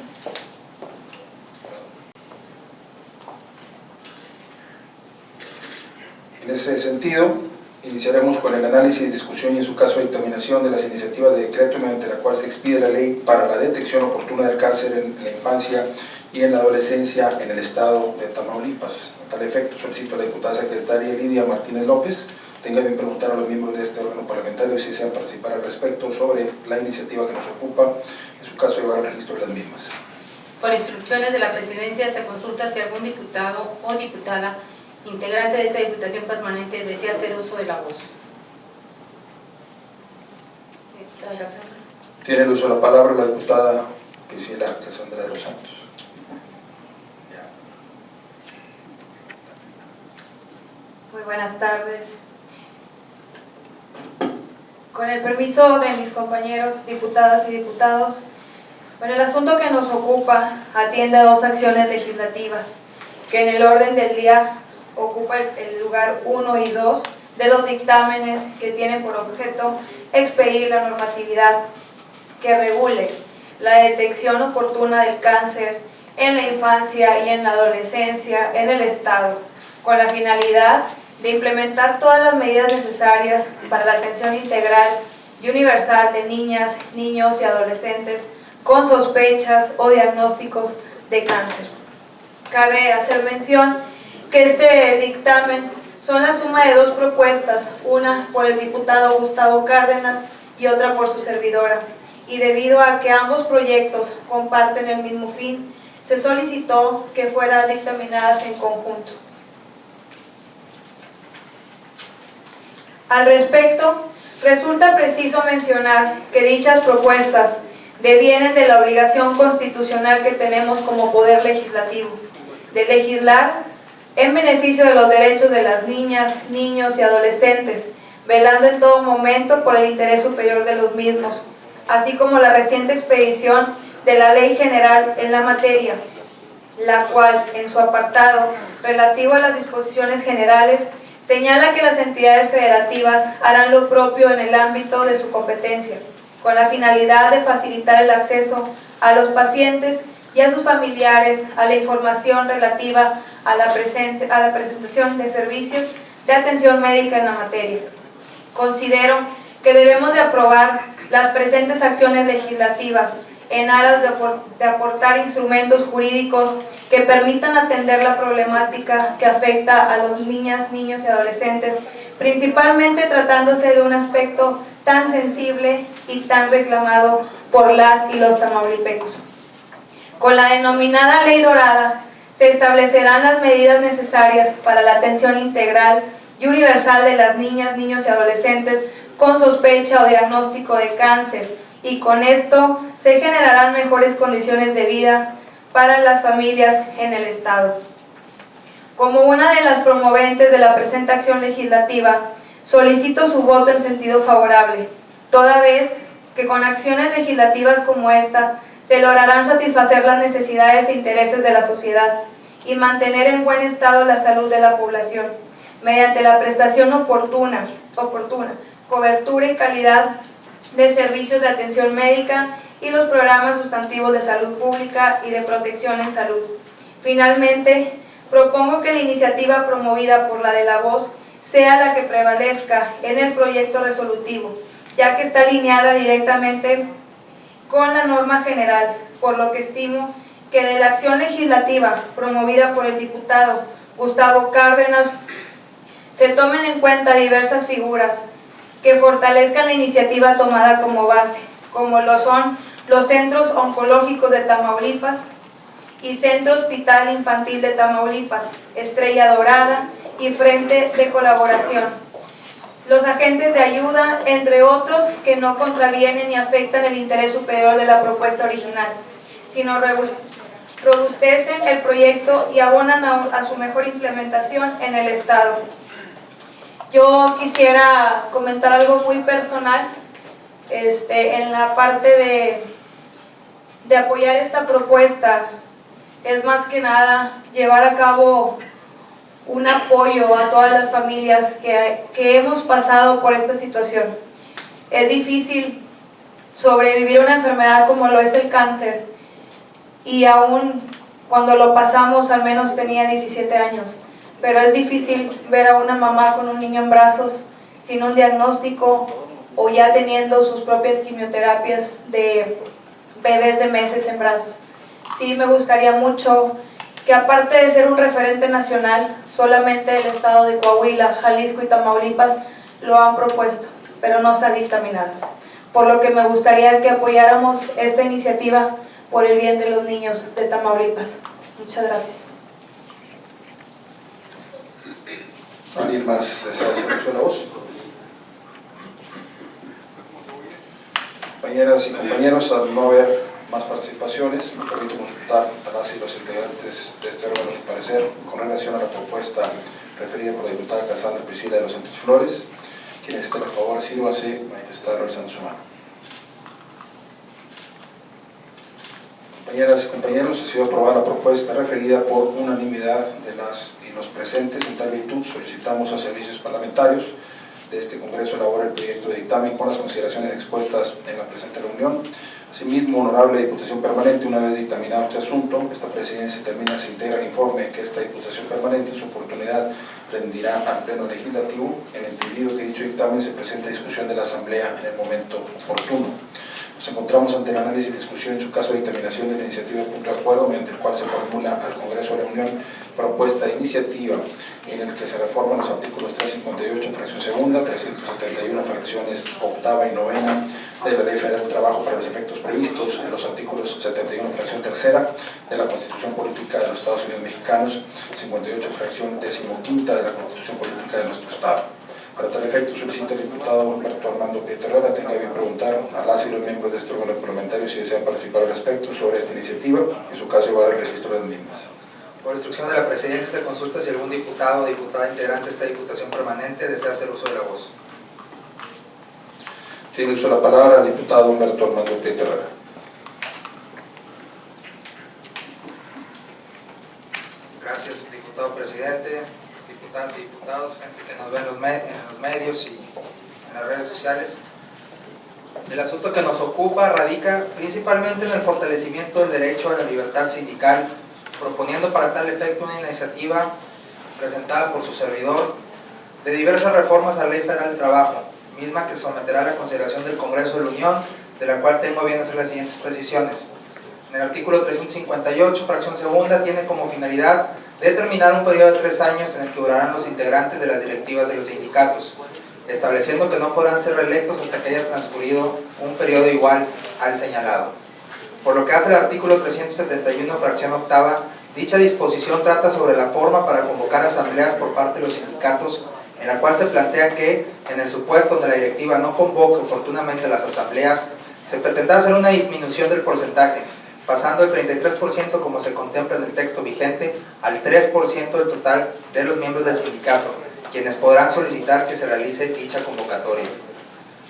S1: En ese sentido, iniciaremos con el análisis, discusión y en su caso dictaminación de las iniciativas de decreto mediante la cual se expide la ley para la detección oportuna del cáncer en la infancia y en la adolescencia en el estado de Tamaulipas. A tal efecto solicito a la diputada secretaria Lidia Martínez López tenga bien preguntar a los miembros de este órgano parlamentario si desean participar al respecto sobre la iniciativa que nos ocupa, en su caso llevar el registro de las mismas.
S3: Por instrucciones de la Presidencia se consulta si algún diputado o diputada integrante de esta Diputación Permanente desea hacer uso de la voz. Diputada Cassandra.
S1: Tiene el uso de la palabra la diputada Priscila Cassandra de los Santos.
S6: Muy buenas tardes. Con el permiso de mis compañeros diputadas y diputados, bueno, el asunto que nos ocupa atiende a dos acciones legislativas que en el orden del día ocupa el lugar 1 y 2 de los dictámenes que tienen por objeto expedir la normatividad que regule la detección oportuna del cáncer en la infancia y en la adolescencia en el Estado, con la finalidad de implementar todas las medidas necesarias para la atención integral y universal de niñas, niños y adolescentes con sospechas o diagnósticos de cáncer. Cabe hacer mención que este dictamen son la suma de dos propuestas, una por el diputado Gustavo Cárdenas y otra por su servidora, y debido a que ambos proyectos comparten el mismo fin, se solicitó que fueran dictaminadas en conjunto. Al respecto, resulta preciso mencionar que dichas propuestas devienen de la obligación constitucional que tenemos como poder legislativo, de legislar en beneficio de los derechos de las niñas, niños y adolescentes, velando en todo momento por el interés superior de los mismos, así como la reciente expedición de la Ley General en la materia, la cual, en su apartado relativo a las disposiciones generales, señala que las entidades federativas harán lo propio en el ámbito de su competencia, con la finalidad de facilitar el acceso a los pacientes y a sus familiares a la información relativa a la presentación de servicios de atención médica en la materia. Considero que debemos de aprobar las presentes acciones legislativas en aras de aportar instrumentos jurídicos que permitan atender la problemática que afecta a los niñas, niños y adolescentes, principalmente tratándose de un aspecto tan sensible y tan reclamado por las y los tamaulipecos. Con la denominada Ley Dorada se establecerán las medidas necesarias para la atención integral y universal de las niñas, niños y adolescentes con sospecha o diagnóstico de cáncer, y con esto se generarán mejores condiciones de vida para las familias en el Estado. Como una de las promoventes de la presente acción legislativa, solicito su voto en sentido favorable, toda vez que con acciones legislativas como esta se lograrán satisfacer las necesidades e intereses de la sociedad y mantener en buen estado la salud de la población, mediante la prestación oportuna, cobertura y calidad de servicios de atención médica y los programas sustantivos de salud pública y de protección en salud. Finalmente, propongo que la iniciativa promovida por la de la voz sea la que prevalezca en el proyecto resolutivo, ya que está alineada directamente con la norma general, por lo que estimo que de la acción legislativa promovida por el diputado Gustavo Cárdenas se tomen en cuenta diversas figuras que fortalezcan la iniciativa tomada como base, como lo son los centros oncológicos de Tamaulipas y Centro Hospital Infantil de Tamaulipas, Estrella Dorada y Frente de Colaboración, los agentes de ayuda, entre otros, que no contravienen ni afectan el interés superior de la propuesta original, sino robustecen el proyecto y abonan a su mejor implementación en el Estado. Yo quisiera comentar algo muy personal en la parte de apoyar esta propuesta. Es más que nada llevar a cabo un apoyo a todas las familias que hemos pasado por esta situación. Es difícil sobrevivir una enfermedad como lo es el cáncer, y aún cuando lo pasamos, al menos tenía 17 años, pero es difícil ver a una mamá con un niño en brazos sin un diagnóstico o ya teniendo sus propias quimioterapias de bebés de meses en brazos. Sí me gustaría mucho que, aparte de ser un referente nacional, solamente el estado de Coahuila, Jalisco y Tamaulipas lo han propuesto, pero no se ha dictaminado. Por lo que me gustaría que apoyáramos esta iniciativa por el bien de los niños de Tamaulipas. Muchas gracias.
S1: ¿Alguien más desea hacer uso de la voz? Compañeras y compañeros, al no haber más participaciones, me permito consultar a las y los integrantes de este órgano su parecer con relación a la propuesta referida por la diputada Cassandra Priscila de los Santos Flores. Quienes estén a favor, sírvase, manifestar alzando su mano. Compañeras y compañeros, ha sido aprobada la propuesta referida por unanimidad de las y los presentes. En tal virtud, solicitamos a servicios parlamentarios de este Congreso elabore el proyecto de dictamen con las consideraciones expuestas en la presente reunión. Asimismo, honorable Diputación Permanente, una vez dictaminado este asunto, esta presidencia termina, se integra el informe que esta Diputación Permanente en su oportunidad rendirá al Pleno Legislativo, en entendido que dicho dictamen se presente a discusión de la Asamblea en el momento oportuno. Nos encontramos ante el análisis, discusión y en su caso dictaminación de la iniciativa de punto de acuerdo mediante el cual se formula al Congreso de la Unión propuesta de iniciativa en el que se reforman los artículos 358 fracción segunda, 371 fracciones octava y novena de la Ley Federal del Trabajo para los efectos previstos en los artículos 71 fracción tercera de la Constitución Política de los Estados Unidos Mexicanos, 58 fracción decimoquinta de la Constitución Política de nuestro Estado. Para tal efecto, solicito al diputado Humberto Armando Prieto Herrera tenga bien preguntar a las y los miembros de este órgano parlamentario si desean participar al respecto sobre esta iniciativa y en su caso llevar el registro de las mismas.
S2: Por instrucción de la presidencia se consulta si algún diputado o diputada integrante de esta diputación permanente desea hacer uso de la voz.
S1: Tiene uso de la palabra el diputado Humberto Armando Prieto Herrera.
S2: Gracias, diputado presidente, diputadas y diputados, gente que nos ve en los medios y en las redes sociales. El asunto que nos ocupa radica principalmente en el fortalecimiento del derecho a la libertad sindical, proponiendo para tal efecto una iniciativa presentada por su servidor de diversas reformas a la Ley Federal del Trabajo, misma que someterá a la consideración del Congreso de la Unión, de la cual tengo a bien hacer las siguientes precisiones. En el artículo 358, fracción segunda, tiene como finalidad determinar un periodo de 3 años en el que durarán los integrantes de las directivas de los sindicatos, estableciendo que no podrán ser reelectos hasta que haya transcurrido un periodo igual al señalado. Por lo que hace el artículo 371, fracción octava, dicha disposición trata sobre la forma para convocar asambleas por parte de los sindicatos, en la cual se plantea que, en el supuesto donde la directiva no convoque oportunamente las asambleas, se pretende hacer una disminución del porcentaje, pasando del 33% como se contempla en el texto vigente al 3% del total de los miembros del sindicato, quienes podrán solicitar que se realice dicha convocatoria.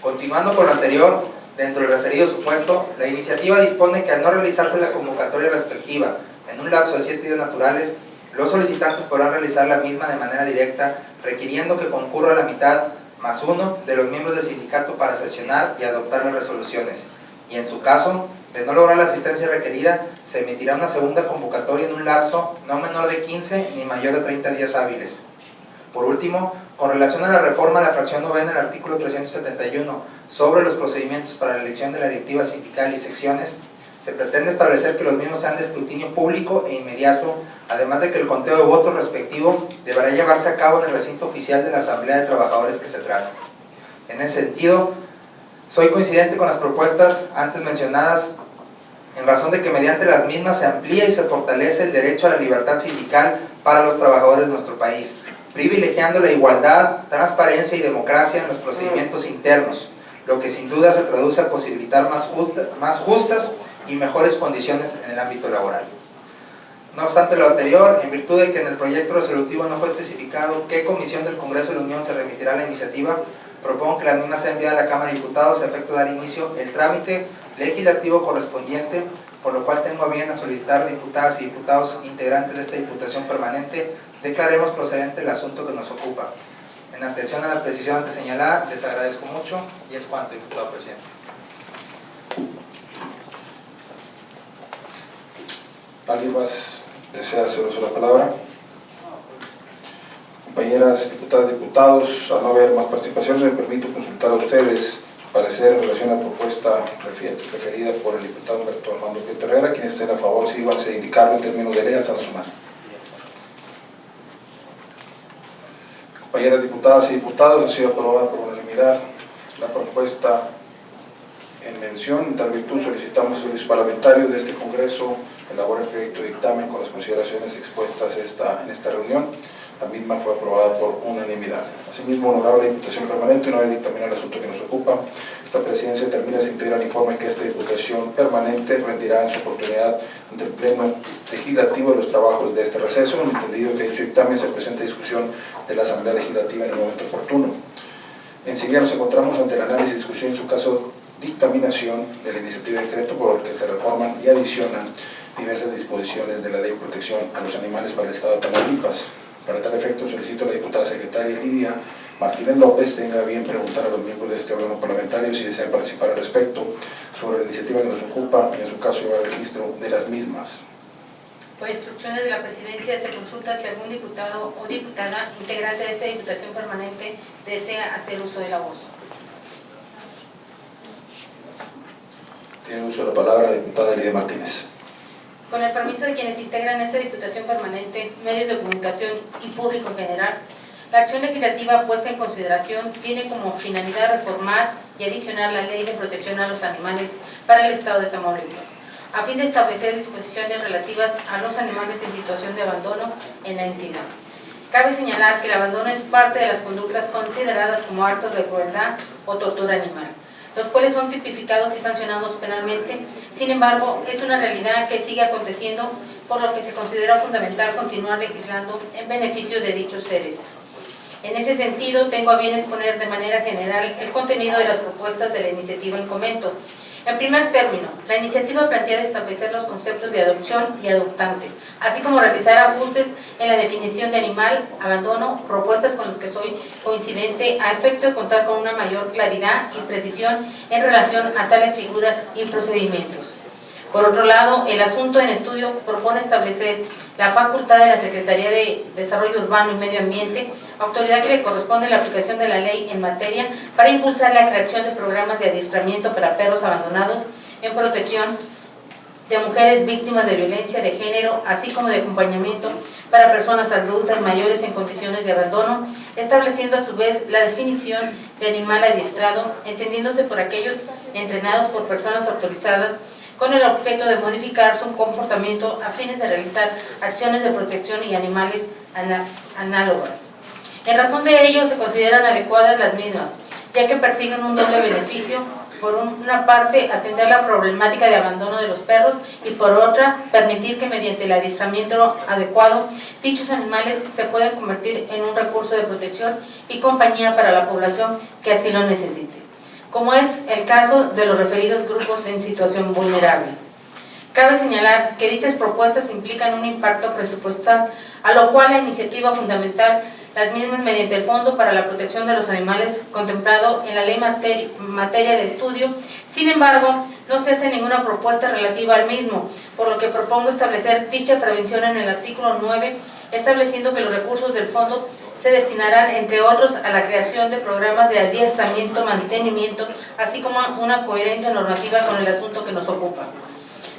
S2: Continuando con lo anterior, dentro del referido supuesto, la iniciativa dispone que al no realizarse la convocatoria respectiva en un lapso de 7 días naturales, los solicitantes podrán realizar la misma de manera directa, requiriendo que concurra la mitad más uno de los miembros del sindicato para sesionar y adoptar las resoluciones, y en su caso de no lograr la asistencia requerida, se emitirá una segunda convocatoria en un lapso no menor de 15 ni mayor de 30 días hábiles. Por último, con relación a la reforma a la fracción novena del artículo 371 sobre los procedimientos para la elección de la directiva sindical y secciones, se pretende establecer que los mismos sean de escrutinio público e inmediato, además de que el conteo de votos respectivo deberá llevarse a cabo en el recinto oficial de la Asamblea de Trabajadores que se trata. En ese sentido, soy coincidente con las propuestas antes mencionadas, en razón de que mediante las mismas se amplía y se fortalece el derecho a la libertad sindical para los trabajadores de nuestro país, privilegiando la igualdad, transparencia y democracia en los procedimientos internos, lo que sin duda se traduce a posibilitar más justas y mejores condiciones en el ámbito laboral. No obstante lo anterior, en virtud de que en el proyecto resolutivo no fue especificado qué comisión del Congreso de la Unión se remitirá a la iniciativa, propongo que la misma sea enviada a la Cámara de Diputados a efecto de dar inicio el trámite legislativo correspondiente, por lo cual tengo a bien a solicitar diputadas y diputados integrantes de esta Diputación Permanente declaremos procedente el asunto que nos ocupa. En atención a la precisión antes señalada, les agradezco mucho y es cuanto, diputado presidente.
S1: ¿Alguien más desea hacer uso de la palabra? Compañeras diputadas y diputados, al no haber más participaciones, me permito consultar a ustedes su parecer en relación a la propuesta referida por el diputado Humberto Armando Prieto Herrera. Quienes estén a favor, sírvanse a indicarlo en términos de ley alzando su mano. Compañeras diputadas y diputados, ha sido aprobada por unanimidad la propuesta en mención. En tal virtud solicitamos al servicio parlamentario de este Congreso elabore el proyecto de dictamen con las consideraciones expuestas en esta reunión. La misma fue aprobada por unanimidad. Asimismo, honorable Diputación Permanente, una vez dictaminado el asunto que nos ocupa, esta presidencia termina se integra el informe que esta Diputación Permanente rendirá en su oportunidad ante el Pleno Legislativo de los trabajos de este receso, entendido que dicho dictamen se presenta a discusión de la Asamblea Legislativa en el momento oportuno. Enseguida nos encontramos ante el análisis, discusión y en su caso dictaminación de la iniciativa de decreto por el que se reforman y adicionan diversas disposiciones de la Ley de Protección a los Animales para el Estado de Tamaulipas. Para tal efecto, solicito a la diputada secretaria Lidia Martínez López tenga bien preguntar a los miembros de este órgano parlamentario si desean participar al respecto sobre la iniciativa que nos ocupa y en su caso llevar el registro de las mismas.
S3: Por instrucciones de la Presidencia se consulta si algún diputado o diputada integrante de esta Diputación Permanente desea hacer uso de la voz.
S1: Tiene uso de la palabra la diputada Lidia Martínez.
S3: Con el permiso de quienes integran esta Diputación Permanente, medios de comunicación y público en general, la acción legislativa puesta en consideración tiene como finalidad reformar y adicionar la Ley de Protección a los Animales para el Estado de Tamaulipas, a fin de establecer disposiciones relativas a los animales en situación de abandono en la entidad. Cabe señalar que el abandono es parte de las conductas consideradas como actos de crueldad o tortura animal, los cuales son tipificados y sancionados penalmente. Sin embargo, es una realidad que sigue aconteciendo, por lo que se considera fundamental continuar legislando en beneficio de dichos seres. En ese sentido, tengo a bien exponer de manera general el contenido de las propuestas de la iniciativa en comento. En primer término, la iniciativa plantea establecer los conceptos de adopción y adoptante, así como realizar ajustes en la definición de animal, abandono, propuestas con las que soy coincidente a efecto de contar con una mayor claridad y precisión en relación a tales figuras y procedimientos. Por otro lado, el asunto en estudio propone establecer la facultad de la Secretaría de Desarrollo Urbano y Medio Ambiente, autoridad que le corresponde la aplicación de la ley en materia, para impulsar la creación de programas de adiestramiento para perros abandonados en protección de mujeres víctimas de violencia de género, así como de acompañamiento para personas adultas mayores en condiciones de abandono, estableciendo a su vez la definición de animal adiestrado, entendiéndose por aquellos entrenados por personas autorizadas con el objeto de modificar su comportamiento a fines de realizar acciones de protección y animales análogas. En razón de ello, se consideran adecuadas las mismas, ya que persiguen un doble beneficio: por una parte, atender la problemática de abandono de los perros, y por otra, permitir que mediante el adiestramiento adecuado, dichos animales se puedan convertir en un recurso de protección y compañía para la población que así lo necesite, como es el caso de los referidos grupos en situación vulnerable. Cabe señalar que dichas propuestas implican un impacto presupuestal, a lo cual la iniciativa fundamental, las mismas mediante el Fondo para la Protección de los Animales contemplado en la ley materia de estudio. Sin embargo, no se hace ninguna propuesta relativa al mismo, por lo que propongo establecer dicha prevención en el artículo 9, estableciendo que los recursos del fondo se destinarán, entre otros, a la creación de programas de adiestramiento, mantenimiento, así como una coherencia normativa con el asunto que nos ocupa.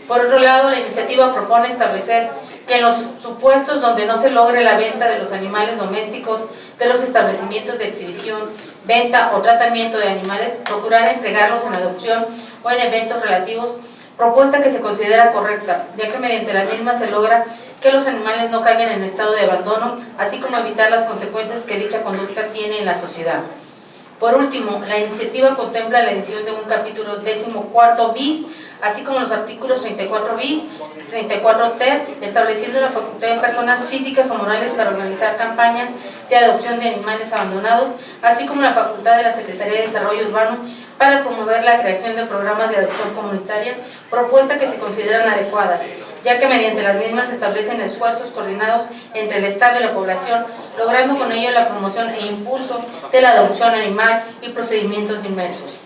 S3: Por otro lado, la iniciativa propone establecer que en los supuestos donde no se logre la venta de los animales domésticos de los establecimientos de exhibición, venta o tratamiento de animales, procurar entregarlos en adopción o en eventos relativos, propuesta que se considera correcta, ya que mediante la misma se logra que los animales no caigan en estado de abandono, así como evitar las consecuencias que dicha conducta tiene en la sociedad. Por último, la iniciativa contempla la edición de un capítulo 14 bis, así como los artículos 34 bis, 34 ter, estableciendo la facultad de personas físicas o morales para organizar campañas de adopción de animales abandonados, así como la facultad de la Secretaría de Desarrollo Urbano para promover la creación de programas de adopción comunitaria, propuesta que se consideran adecuadas, ya que mediante las mismas se establecen esfuerzos coordinados entre el Estado y la población, logrando con ello la promoción e impulso de la adopción animal y procedimientos inmersos.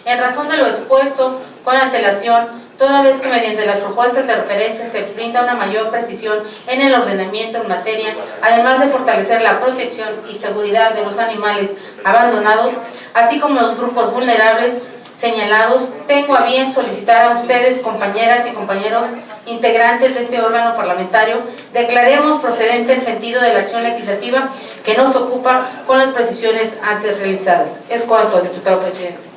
S3: En razón de lo expuesto, con antelación, toda vez que mediante las propuestas de referencia se brinda una mayor precisión en el ordenamiento en materia, además de fortalecer la protección y seguridad de los animales abandonados, así como los grupos vulnerables señalados, tengo a bien solicitar a ustedes, compañeras y compañeros integrantes de este órgano parlamentario, declaremos procedente el sentido de la acción legislativa que nos ocupa con las precisiones antes realizadas. Es cuanto, diputado presidente.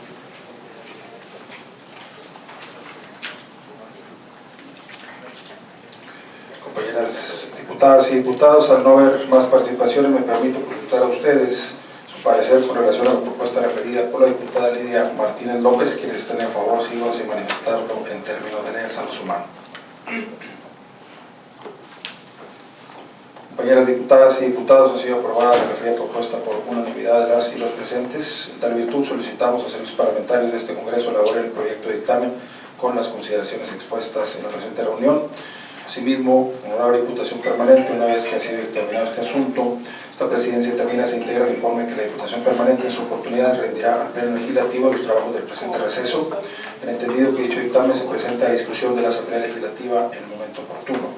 S1: Compañeras diputadas y diputados, al no haber más participaciones, me permito presentar a ustedes su parecer con relación a la propuesta referida por la diputada Lidia Martínez López. Quienes estén en favor, síganse manifestarlo en términos de ley al su mano. Compañeras diputadas y diputados, ha sido aprobada la referida propuesta por unanimidad de las y los presentes. En tal virtud, solicitamos a servicios parlamentarios de este Congreso elaboren el proyecto de dictamen con las consideraciones expuestas en la presente reunión. Asimismo, honorable Diputación Permanente, una vez que ha sido determinado este asunto, esta presidencia también se integra el informe que la Diputación Permanente en su oportunidad rendirá al Pleno Legislativo de los trabajos del presente receso, en entendido que dicho dictamen se presenta a la discusión de la Asamblea Legislativa en el momento oportuno.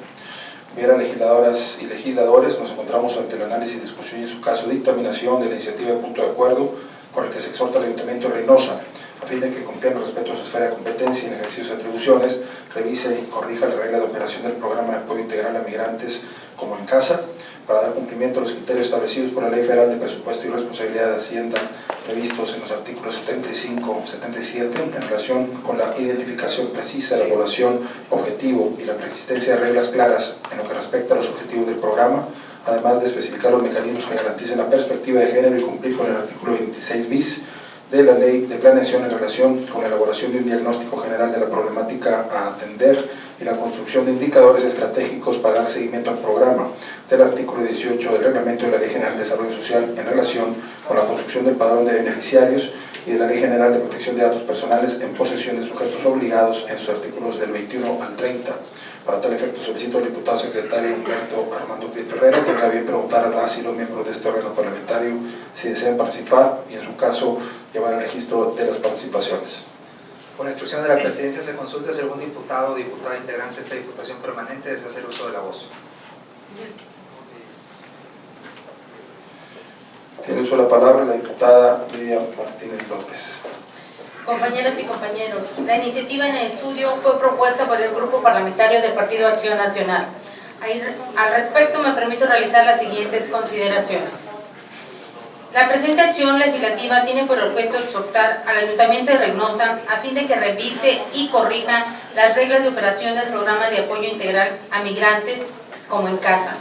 S1: Viera legisladoras y legisladores, nos encontramos ante el análisis, discusión y en su caso dictaminación de la iniciativa de punto de acuerdo por el que se exhorta al Ayuntamiento de Reynosa, a fin de que, cumpliendo respecto a su esfera de competencia y en ejercicio de sus atribuciones, revise y corrija la regla de operación del programa de apoyo integral a migrantes como en casa, para dar cumplimiento a los criterios establecidos por la Ley Federal de Presupuesto y Responsabilidad de Hacienda, previstos en los artículos 75 y 77, en relación con la identificación precisa de la población objetivo y la preexistencia de reglas claras en lo que respecta a los objetivos del programa, además de especificar los mecanismos que garanticen la perspectiva de género y cumplir con el artículo 26 bis de la Ley de Planeación en relación con la elaboración de un diagnóstico general de la problemática a atender y la construcción de indicadores estratégicos para dar seguimiento al programa, del artículo 18 del Reglamento de la Ley General de Desarrollo Social en relación con la construcción del padrón de beneficiarios y de la Ley General de Protección de Datos Personales en posesión de sujetos obligados en sus artículos del 21 al 30. Para tal efecto solicito al diputado secretario Humberto Armando Prieto Herrera que tenga bien preguntar a las y los miembros de este órgano parlamentario si desean participar y, en su caso, llevar el registro de las participaciones.
S2: Por instrucción de la Presidencia se consulta si algún diputado o diputada integrante de esta Diputación Permanente desea hacer uso de la voz.
S1: Tiene uso de la palabra la diputada Lidia Martínez López.
S3: Compañeras y compañeros, la iniciativa en el estudio fue propuesta por el Grupo Parlamentario del Partido Acción Nacional. Al respecto, me permito realizar las siguientes consideraciones. La presente acción legislativa tiene por objeto exhortar al Ayuntamiento de Reynosa a fin de que revise y corrija las reglas de operación del programa de apoyo integral a migrantes como en casa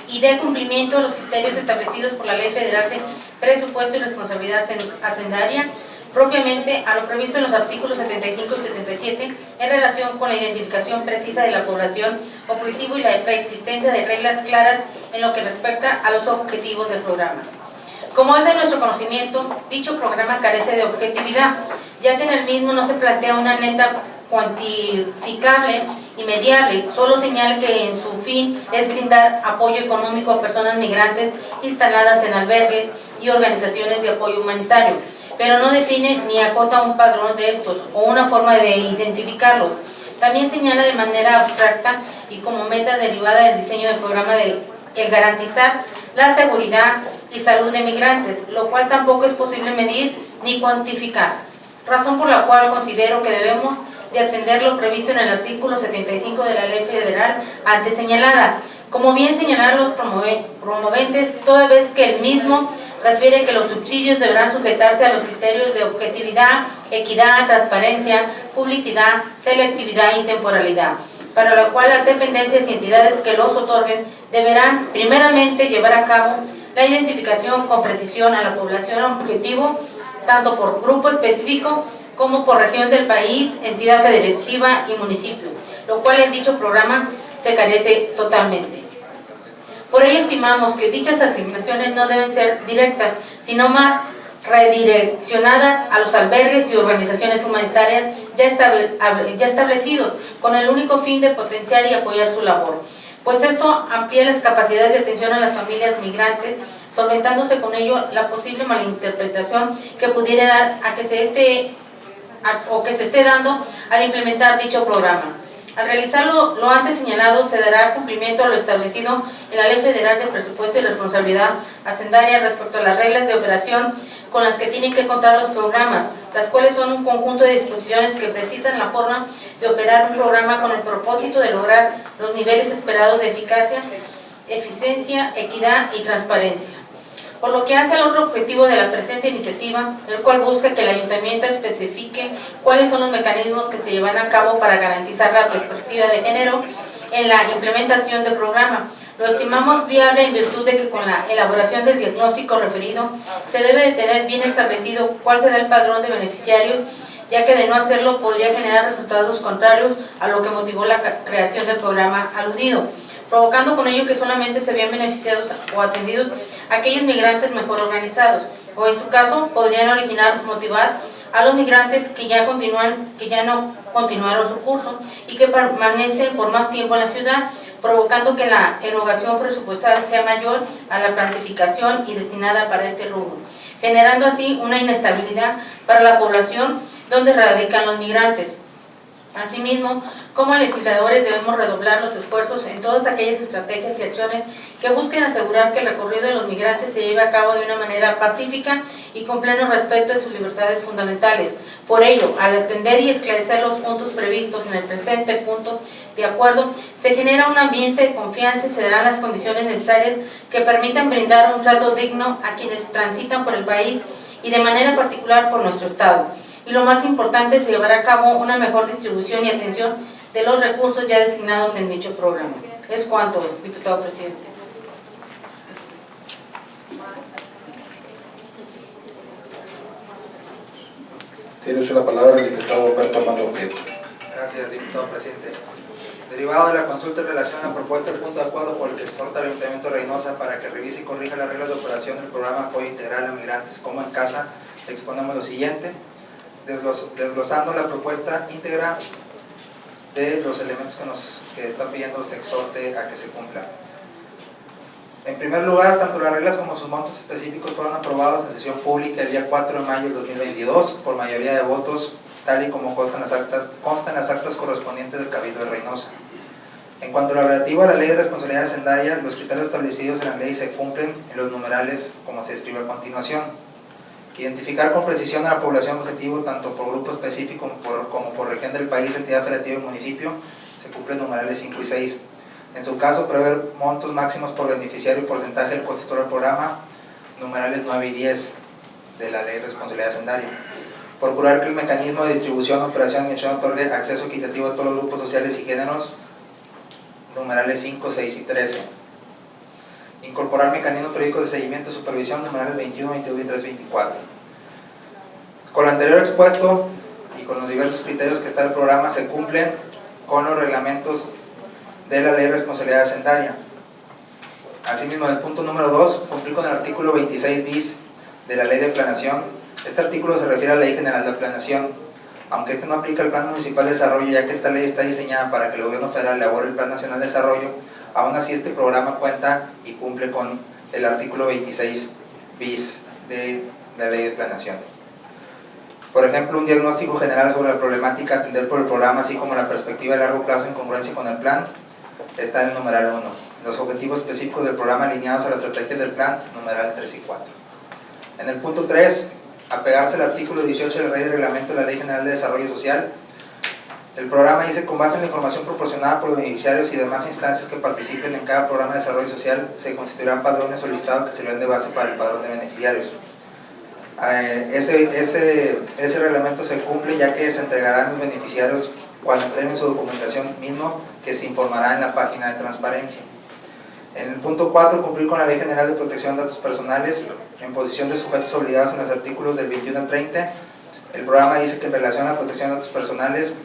S3: y dé cumplimiento a los criterios establecidos por la Ley Federal de Presupuesto y Responsabilidad Hacendaria, propiamente a lo previsto en los artículos 75 y 77 en relación con la identificación precisa de la población objetivo y la preexistencia de reglas claras en lo que respecta a los objetivos del programa. Como es de nuestro conocimiento, dicho programa carece de objetividad, ya que en el mismo no se plantea una neta cuantificable y mediable, solo señala que en su fin es brindar apoyo económico a personas migrantes instaladas en albergues y organizaciones de apoyo humanitario, pero no define ni acota un padrón de estos o una forma de identificarlos. También señala de manera abstracta y como meta derivada del diseño del programa el garantizar la seguridad y salud de migrantes, lo cual tampoco es posible medir ni cuantificar, razón por la cual considero que debemos de atender lo previsto en el artículo 75 de la Ley Federal antes señalada, como bien señalaron los promoventes, toda vez que el mismo refiere que los subsidios deberán sujetarse a los criterios de objetividad, equidad, transparencia, publicidad, selectividad y temporalidad, para lo cual las dependencias y entidades que los otorguen deberán primeramente llevar a cabo la identificación con precisión a la población objetivo, tanto por grupo específico como por región del país, entidad federativa y municipio, lo cual en dicho programa se carece totalmente. Por ello estimamos que dichas asignaciones no deben ser directas, sino más redireccionadas a los albergues y organizaciones humanitarias ya establecidos, con el único fin de potenciar y apoyar su labor, pues esto amplía las capacidades de atención a las familias migrantes, solventándose con ello la posible malinterpretación que pudiera dar a que se esté dando al implementar dicho programa. Al realizar lo antes señalado, se dará cumplimiento a lo establecido en la Ley Federal de Presupuesto y Responsabilidad Hacendaria respecto a las reglas de operación con las que tienen que contar los programas, las cuales son un conjunto de disposiciones que precisan la forma de operar un programa con el propósito de lograr los niveles esperados de eficacia, eficiencia, equidad y transparencia. Por lo que hace al otro objetivo de la presente iniciativa, el cual busca que el Ayuntamiento especifique cuáles son los mecanismos que se llevan a cabo para garantizar la perspectiva de género en la implementación del programa. Lo estimamos viable en virtud de que con la elaboración del diagnóstico referido se debe de tener bien establecido cuál será el padrón de beneficiarios, ya que de no hacerlo podría generar resultados contrarios a lo que motivó la creación del programa aludido, provocando con ello que solamente se vean beneficiados o atendidos aquellos migrantes mejor organizados, o en su caso podrían motivar a los migrantes que ya no continuaron su curso y que permanecen por más tiempo en la ciudad, provocando que la erogación presupuestal sea mayor a la planificación y destinada para este rubro, generando así una inestabilidad para la población donde radican los migrantes. Asimismo, como legisladores debemos redoblar los esfuerzos en todas aquellas estrategias y acciones que busquen asegurar que el recorrido de los migrantes se lleve a cabo de una manera pacífica y con pleno respeto de sus libertades fundamentales. Por ello, al atender y esclarecer los puntos previstos en el presente punto de acuerdo, se genera un ambiente de confianza y se darán las condiciones necesarias que permitan brindar un trato digno a quienes transitan por el país y de manera particular por nuestro Estado. Y lo más importante, se llevará a cabo una mejor distribución y atención de los recursos ya designados en dicho programa. Es cuanto, diputado presidente.
S1: Tiene usted la palabra el diputado Humberto Armando Prieto.
S2: Gracias, diputado presidente. Derivado de la consulta en relación a la propuesta del punto de acuerdo por el que exhorta al Ayuntamiento de Reynosa para que revise y corrija las reglas de operación del programa Apoyo Integral a Migrantes como en Casa, exponemos lo siguiente, desglosando la propuesta íntegra de los elementos que están pidiendo se exhorte a que se cumplan. En primer lugar, tanto las reglas como sus montos específicos fueron aprobados en sesión pública el día 4 de mayo del 2022 por mayoría de votos, tal y como constan las actas correspondientes del Cabildo de Reynosa. En cuanto a lo relativo a la Ley de Responsabilidad Hacendaria, los criterios establecidos en la ley se cumplen en los numerales como se describe a continuación. Identificar con precisión a la población objetivo, tanto por grupo específico como por región del país, entidad federativa y municipio, se cumplen numerales 5 y 6. En su caso, prever montos máximos por beneficiario y porcentaje del costo del programa, numerales 9 y 10 de la Ley de Responsabilidad Hacendaria. Procurar que el mecanismo de distribución, operación y administración otorgue acceso equitativo a todos los grupos sociales y géneros, numerales 5, 6 y 13. Incorporar mecanismos periódicos de seguimiento y supervisión, numerales 21, 22, 23, 24. Con lo anterior expuesto y con los diversos criterios que está el programa, se cumplen con los reglamentos de la Ley de Responsabilidad Hacendaria. Asimismo, en el punto número 2, cumplir con el artículo 26 bis de la Ley de Planeación. Este artículo se refiere a la Ley General de Planeación, aunque este no aplica al Plan Municipal de Desarrollo, ya que esta ley está diseñada para que el Gobierno Federal elabore el Plan Nacional de Desarrollo. Aún así, este programa cuenta y cumple con el artículo 26 bis de la Ley de Planeación. Por ejemplo, un diagnóstico general sobre la problemática a atender por el programa, así como la perspectiva a largo plazo en congruencia con el plan, está en el numeral 1. Los objetivos específicos del programa alineados a las estrategias del plan, numeral 3 y 4. En el punto 3, apegarse al artículo 18 del Reglamento de la Ley General de Desarrollo Social. El programa dice: con base en la información proporcionada por los beneficiarios y demás instancias que participen en cada programa de desarrollo social, se constituirán padrones o listados que servirán de base para el padrón de beneficiarios. Ese reglamento se cumple, ya que se entregarán los beneficiarios cuando entreguen su documentación mismo, que se informará en la página de transparencia. En el punto 4, cumplir con la Ley General de Protección de Datos Personales en posición de sujetos obligados en los artículos del 21 al 30. El programa dice que en relación a la protección de datos personales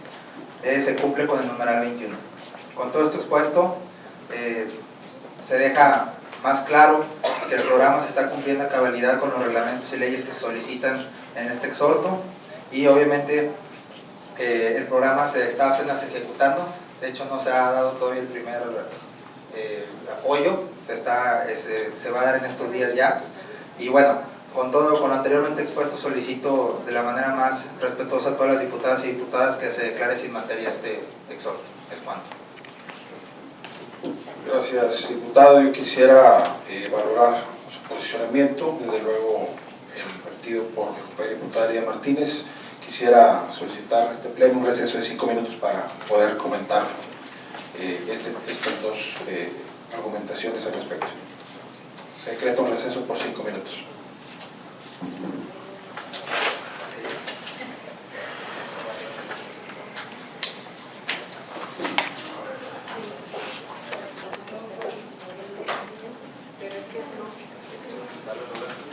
S2: se cumple con el numeral 21. Con todo esto expuesto, se deja más claro que el programa se está cumpliendo a cabalidad con los reglamentos y leyes que se solicitan en este exhorto, y obviamente el programa se está apenas ejecutando. De hecho, no se ha dado todavía el primer apoyo, se va a dar en estos días ya. Y bueno, con lo anteriormente expuesto, solicito de la manera más respetuosa a todas las diputadas y diputadas que se declare sin materia este exhorto. Es cuanto.
S1: Gracias, diputado. Yo quisiera valorar su posicionamiento. Desde luego, el partido por mi compañera diputada Lidia Martínez. Quisiera solicitar a este pleno un receso de 5 minutos para poder comentar estas dos argumentaciones al respecto. Se decreta un receso por 5 minutos.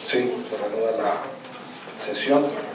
S1: Sí, se reanuda la sesión.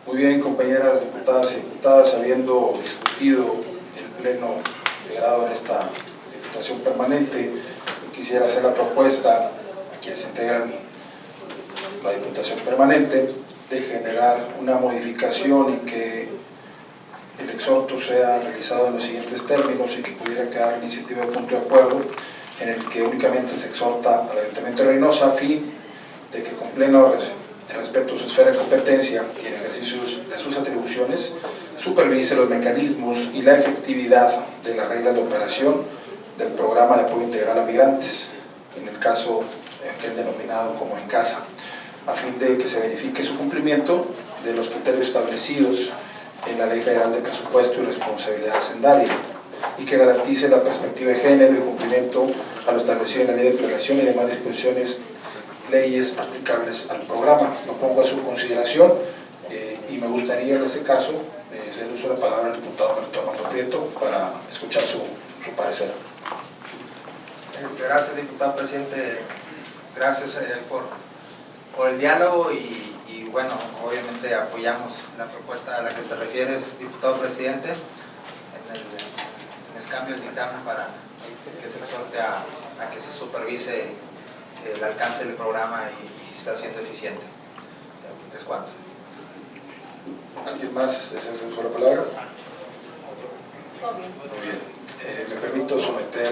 S1: Muy bien, compañeras diputadas y diputadas, habiendo discutido el pleno integrado en esta diputación permanente, quisiera hacer la propuesta a quienes integran la Diputación Permanente de generar una modificación y que el exhorto sea realizado en los siguientes términos y que pudiera quedar iniciativa de punto de acuerdo en el que únicamente se exhorta al Ayuntamiento de Reynosa a fin de que con pleno respeto a su esfera de competencia y en ejercicio de sus atribuciones supervise los mecanismos y la efectividad de las reglas de operación del programa de apoyo integral a migrantes, en el caso aquel denominado como En Casa, a fin de que se verifique su cumplimiento de los criterios establecidos en la Ley Federal de Presupuesto y Responsabilidad Hacendaria y que garantice la perspectiva de género y cumplimiento a lo establecido en la Ley de Prelación y demás disposiciones, leyes aplicables al programa. Lo pongo a su consideración y me gustaría en ese caso ceder uso de la palabra al diputado Armando Prieto para escuchar su parecer.
S2: Gracias, diputado presidente. Gracias por el diálogo y bueno, obviamente apoyamos la propuesta a la que te refieres, diputado presidente, en el cambio del dictamen para que se exhorte a que se supervise el alcance del programa y si está siendo eficiente. Es cuanto.
S1: ¿Alguien más desea hacer uso de la palabra?
S3: Todo bien.
S1: Muy bien. Me permito someter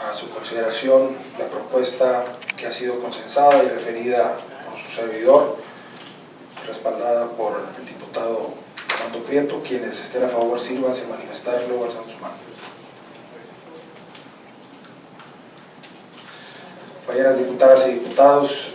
S1: a su consideración la propuesta que ha sido consensada y referida por su servidor, respaldada por el diputado Armando Prieto. Quienes estén a favor, sírvanse a manifestarlo alzando su mano. Compañeras diputadas y diputados,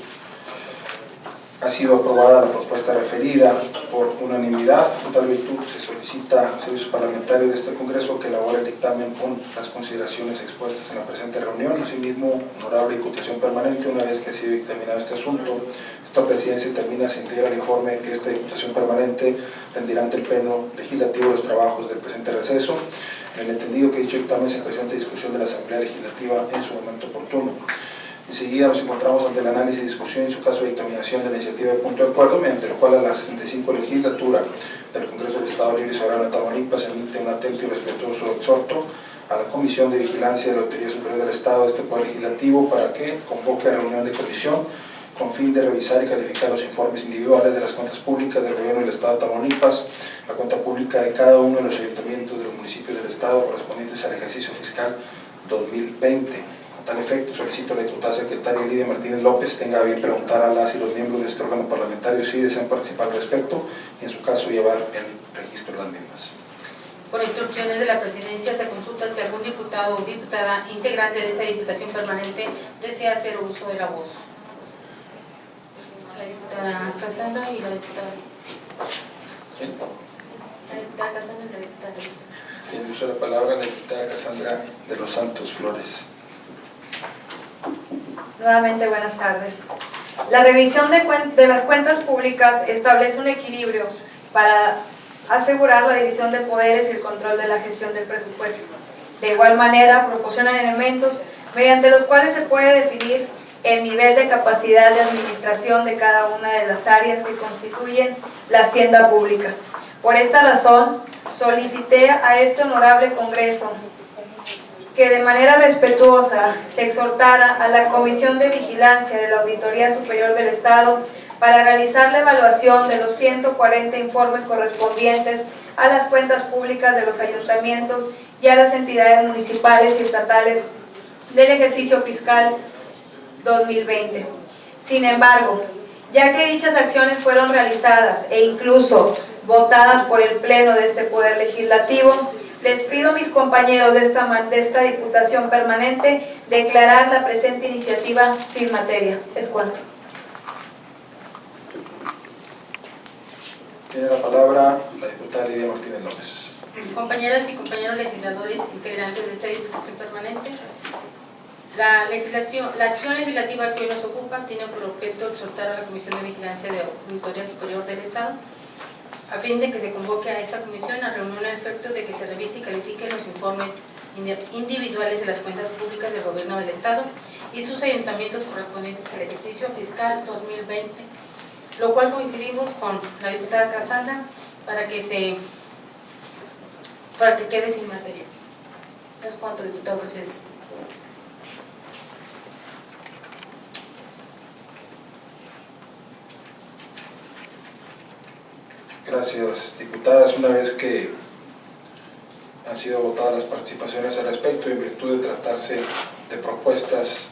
S1: ha sido aprobada la propuesta referida por unanimidad. En tal virtud se solicita al Servicio Parlamentario de este Congreso que elabore el dictamen con las consideraciones expuestas en la presente reunión. Asimismo, honorable Diputación Permanente, una vez que ha sido dictaminado este asunto, esta presidencia termina, se integra el informe que esta Diputación Permanente rendirá ante el Pleno Legislativo los trabajos del presente receso, en el entendido que dicho dictamen se presente a discusión de la Asamblea Legislativa en su momento oportuno. Enseguida nos encontramos ante el análisis, discusión y en su caso de dictaminación de la iniciativa de punto de acuerdo, mediante el cual a la 65 legislatura del Congreso del Estado Libre y Soberano de Tamaulipas emite un atento y respetuoso exhorto a la Comisión de Vigilancia de la Auditoría Superior del Estado de este Poder Legislativo para que convoque a reunión de comisión con fin de revisar y calificar los informes individuales de las cuentas públicas del Gobierno del Estado de Tamaulipas, la cuenta pública de cada uno de los ayuntamientos de los municipios del Estado correspondientes al ejercicio fiscal 2020. A tal efecto, solicito a la diputada secretaria Lidia Martínez López tenga a bien preguntar a las y los miembros de este órgano parlamentario si desean participar al respecto y en su caso llevar el registro de las mismas.
S3: Por instrucciones de la Presidencia se consulta si algún diputado o diputada integrante de esta Diputación Permanente desea hacer uso de la voz. La diputada Casandra y la diputada.
S1: ¿Quién?
S3: La diputada Casandra y la diputada.
S1: Tiene uso de la palabra la diputada Casandra de los Santos Flores.
S6: Nuevamente, buenas tardes. La revisión de las cuentas públicas establece un equilibrio para asegurar la división de poderes y el control de la gestión del presupuesto. De igual manera, proporcionan elementos mediante los cuales se puede definir el nivel de capacidad de administración de cada una de las áreas que constituyen la hacienda pública. Por esta razón, solicité a este honorable Congreso que de manera respetuosa se exhortara a la Comisión de Vigilancia de la Auditoría Superior del Estado para realizar la evaluación de los 140 informes correspondientes a las cuentas públicas de los ayuntamientos y a las entidades municipales y estatales del ejercicio fiscal 2020. Sin embargo, ya que dichas acciones fueron realizadas e incluso votadas por el Pleno de este Poder Legislativo, les pido a mis compañeros de esta Diputación Permanente declarar la presente iniciativa sin materia. Es cuanto.
S1: Tiene la palabra la diputada Lidia Martínez López.
S3: Compañeras y compañeros legisladores integrantes de esta Diputación Permanente, la acción legislativa que hoy nos ocupa tiene por objeto exhortar a la Comisión de Vigilancia de la Auditoría Superior del Estado a fin de que se convoque a esta comisión a reunión a efectos de que se revise y califique los informes individuales de las cuentas públicas del Gobierno del Estado y sus ayuntamientos correspondientes al ejercicio fiscal 2020, lo cual coincidimos con la diputada Casandra para que quede sin materia. Es cuanto, diputado presidente.
S1: Gracias, diputadas. Una vez que han sido votadas las participaciones al respecto, en virtud de tratarse de propuestas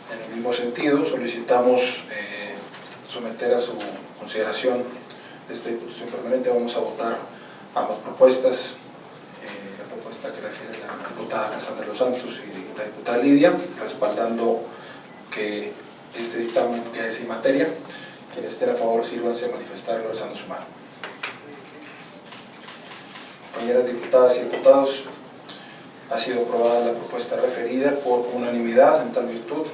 S1: en el mismo sentido, solicitamos someter a su consideración esta disposición permanente. Vamos a votar ambas propuestas, la propuesta que refiere a la diputada Cassandra de los Santos y la diputada Lidia, respaldando que este dictamen quede sin materia. Quienes estén a favor, sírvanse a manifestarlo alzando su mano. Compañeras diputadas y diputados, ha sido aprobada la propuesta referida por unanimidad. En tal virtud,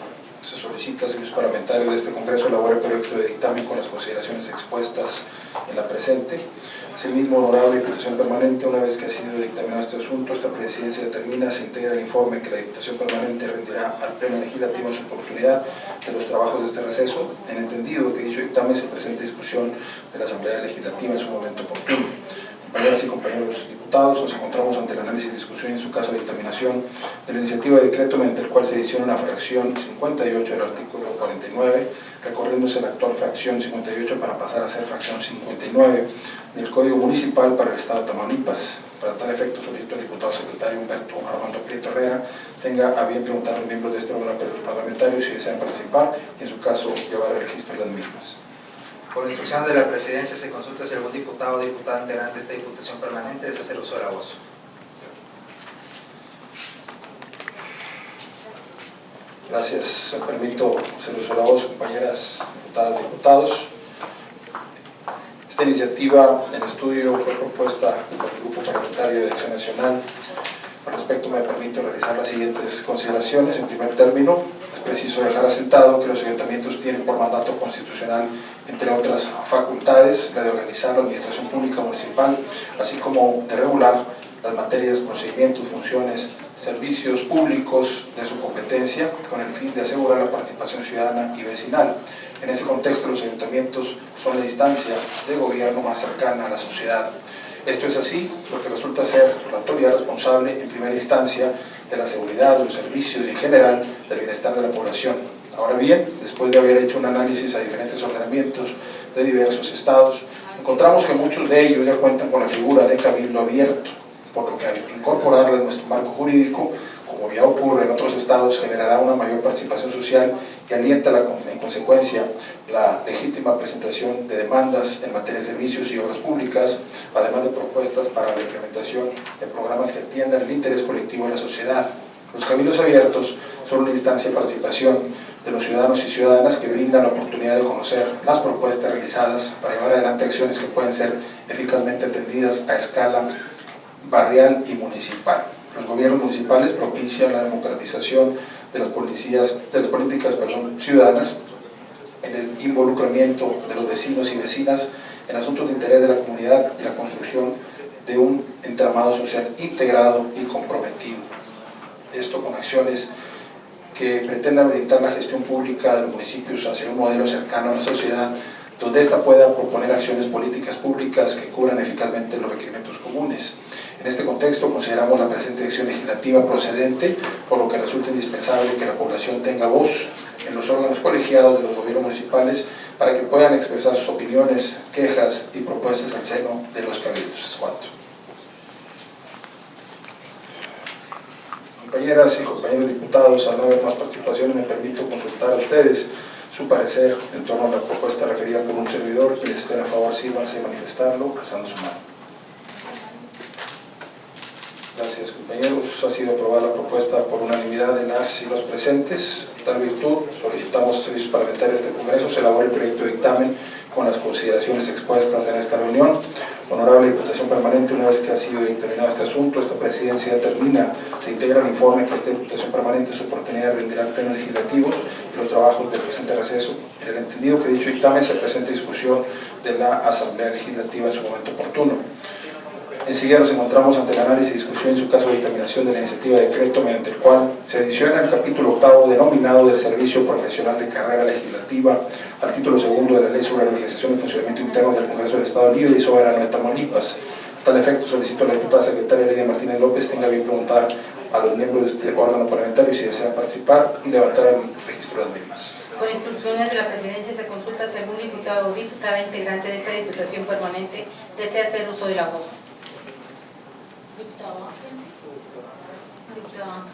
S1: se solicita al Servicio Parlamentario de este Congreso elabore el proyecto de dictamen con las consideraciones expuestas en la presente. Asimismo, honorable Diputación Permanente, una vez que ha sido dictaminado este asunto, esta presidencia determina, se integra el informe que la Diputación Permanente rendirá al Pleno Legislativo en su oportunidad de los trabajos de este receso, en entendido que dicho dictamen se presente a discusión de la Asamblea Legislativa en su momento oportuno. Compañeras y compañeros diputados, nos encontramos ante el análisis y discusión en su caso de dictaminación de la iniciativa de decreto mediante el cual se adiciona una fracción 58 del artículo 49, recorriéndose la actual fracción 58 para pasar a ser fracción 59 del Código Municipal para el Estado de Tamaulipas. Para tal efecto, solicito al diputado secretario Humberto Armando Prieto Herrera tenga a bien preguntar a los miembros de este órgano parlamentario si desean participar y, en su caso, llevar el registro de las mismas.
S2: Por instrucción de la Presidencia, se consulta si algún diputado o diputada integrante de esta Diputación Permanente desea hacer uso de la voz.
S1: Gracias. Me permito hacer uso de la voz, compañeras diputadas y diputados. Esta iniciativa en estudio fue propuesta por el Grupo Parlamentario de Acción Nacional. Al respecto, me permito realizar las siguientes consideraciones. En primer término, es preciso dejar asentado que los ayuntamientos tienen por mandato constitucional, entre otras facultades, la de organizar la administración pública municipal, así como de regular las materias, procedimientos, funciones, servicios públicos de su competencia, con el fin de asegurar la participación ciudadana y vecinal. En ese contexto, los ayuntamientos son la instancia de gobierno más cercana a la sociedad. Esto es así porque resulta ser la autoridad responsable en primera instancia de la seguridad, de los servicios y en general del bienestar de la población. Ahora bien, después de haber hecho un análisis a diferentes ordenamientos de diversos estados, encontramos que muchos de ellos ya cuentan con la figura de cabildo abierto, por lo que al incorporarlo en nuestro marco jurídico, como ya ocurre en otros estados, generará una mayor participación social y alienta en consecuencia la legítima presentación de demandas en materia de servicios y obras públicas, además de propuestas para la implementación de programas que atiendan el interés colectivo de la sociedad. Los cabildos abiertos son una instancia de participación de los ciudadanos y ciudadanas que brindan la oportunidad de conocer las propuestas realizadas para llevar adelante acciones que pueden ser eficazmente atendidas a escala barrial y municipal. Los gobiernos municipales propician la democratización de las políticas ciudadanas en el involucramiento de los vecinos y vecinas en asuntos de interés de la comunidad y la construcción de un entramado social integrado y comprometido. Esto con acciones que pretendan orientar la gestión pública de los municipios hacia un modelo cercano a la sociedad, donde ésta pueda proponer acciones políticas públicas que cubran eficazmente los requerimientos comunes. En este contexto, consideramos la presente acción legislativa procedente, por lo que resulta indispensable que la población tenga voz en los órganos colegiados de los gobiernos municipales para que puedan expresar sus opiniones, quejas y propuestas al seno de los cabildos. Es cuanto. Compañeras y compañeros diputados, al no haber más participaciones, me permito consultar a ustedes su parecer en torno a la propuesta referida por un servidor. Quienes estén a favor, sírvanse a manifestarlo alzando su mano. Gracias, compañeros. Ha sido aprobada la propuesta por unanimidad de las y los presentes. En tal virtud, solicitamos a Servicios Parlamentarios de este Congreso se elabore el proyecto de dictamen con las consideraciones expuestas en esta reunión. Honorable Diputación Permanente, una vez que ha sido dictaminado este asunto, esta presidencia determina, se integra el informe que esta Diputación Permanente en su oportunidad rendirá al Pleno Legislativo y los trabajos del presente receso. En el entendido que dicho dictamen se presente a discusión de la Asamblea Legislativa en su momento oportuno. Enseguida nos encontramos ante el análisis y discusión en su caso de dictaminación de la iniciativa de decreto mediante el cual se adiciona el capítulo octavo denominado del Servicio Profesional de Carrera Legislativa al título segundo de la Ley sobre la Organización y Funcionamiento Interno del Congreso del Estado Libre y Soberano de Tamaulipas. A tal efecto, solicito a la diputada secretaria Lidia Martínez López tenga bien preguntar a los miembros de este órgano parlamentario si desean participar y levantar el registro de las mismas.
S3: Con instrucciones de la Presidencia se consulta si algún diputado o diputada integrante de esta Diputación Permanente desea hacer uso de la voz. Diputado Ángel. Diputado Ángel.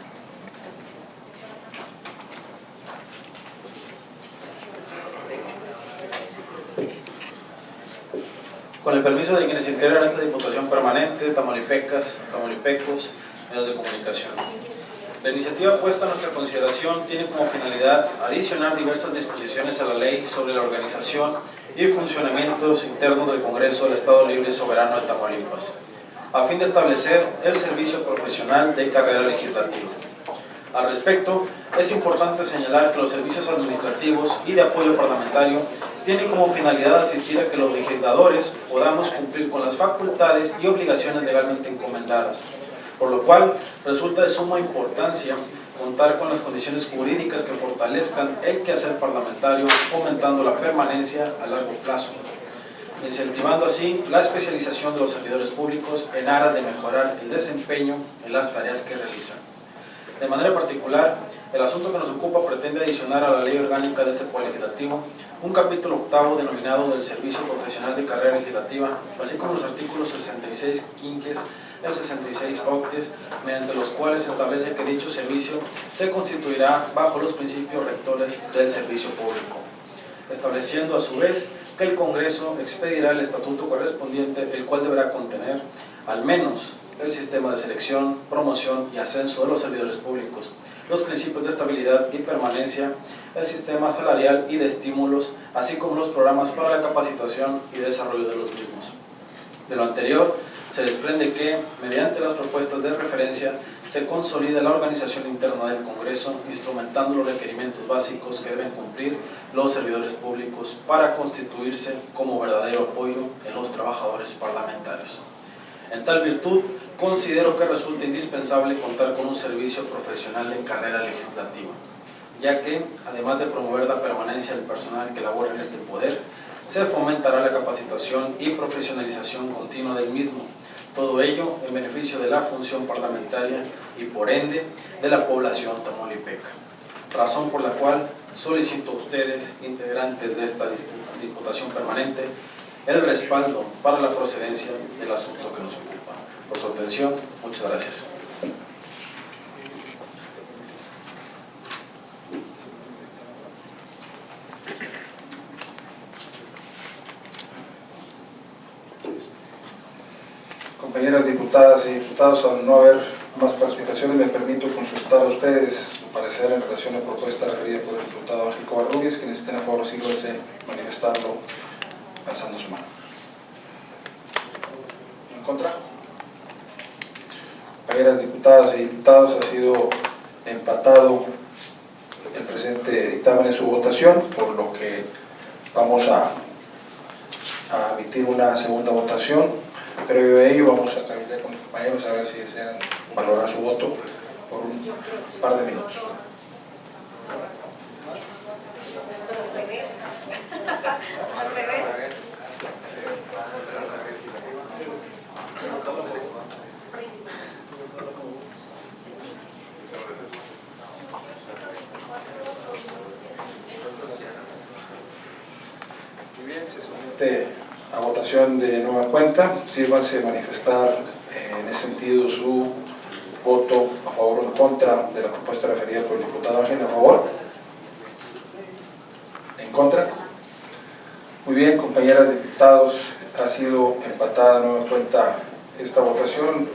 S4: Con el permiso de quienes integran esta Diputación Permanente, tamaulipecas, tamaulipecos, medios de comunicación. La iniciativa puesta a nuestra consideración tiene como finalidad adicionar diversas disposiciones a la ley sobre la organización y funcionamientos internos del Congreso del Estado Libre y Soberano de Tamaulipas, a fin de establecer el servicio profesional de carrera legislativa. Al respecto, es importante señalar que los servicios administrativos y de apoyo parlamentario tienen como finalidad asistir a que los legisladores podamos cumplir con las facultades y obligaciones legalmente encomendadas, por lo cual resulta de suma importancia contar con las condiciones jurídicas que fortalezcan el quehacer parlamentario, fomentando la permanencia a largo plazo, incentivando así la especialización de los servidores públicos en aras de mejorar el desempeño en las tareas que realizan. De manera particular, el asunto que nos ocupa pretende adicionar a la Ley Orgánica de este Poder Legislativo un capítulo octavo denominado del Servicio Profesional de Carrera Legislativa, así como los artículos 66 quinques, el 66 octes, mediante los cuales se establece que dicho servicio se constituirá bajo los principios rectores del servicio público, estableciendo a su vez que el Congreso expedirá el estatuto correspondiente, el cual deberá contener al menos el sistema de selección, promoción y ascenso de los servidores públicos, los principios de estabilidad y permanencia, el sistema salarial y de estímulos, así como los programas para la capacitación y desarrollo de los mismos. De lo anterior, se desprende que, mediante las propuestas de referencia, se consolida la organización interna del Congreso, instrumentando los requerimientos básicos que deben cumplir los servidores públicos para constituirse como verdadero apoyo en los trabajadores parlamentarios. En tal virtud, considero que resulta indispensable contar con un servicio profesional de carrera legislativa, ya que, además de promover la permanencia del personal que labora en este poder, se fomentará la capacitación y profesionalización continua del mismo, todo ello en beneficio de la función parlamentaria y, por ende, de la población tamaulipeca. Razón por la cual solicito a ustedes, integrantes de esta Diputación Permanente, el respaldo para la procedencia del asunto que nos ocupa. Por su atención, muchas gracias.
S1: Compañeras diputadas y diputados, al no haber más participaciones, me permito consultar a ustedes su parecer en relación a la propuesta referida por el diputado Ángel Covarrubias. Quienes estén a favor, síguese manifestarlo alzando su mano. ¿En contra? Compañeras diputadas y diputados, ha sido empatado el presente dictamen en su votación, por lo que vamos a emitir una segunda votación. Previo a ello, vamos a cabildear con los compañeros a ver si desean valorar su voto por un par de minutos. Muy bien, se somete a votación de nueva cuenta. Sírvanse manifestar en ese sentido su voto a favor o en contra de la propuesta referida por el diputado Ángel. ¿A favor? ¿En contra? Muy bien, compañeras diputados, ha sido empatada de nueva cuenta esta votación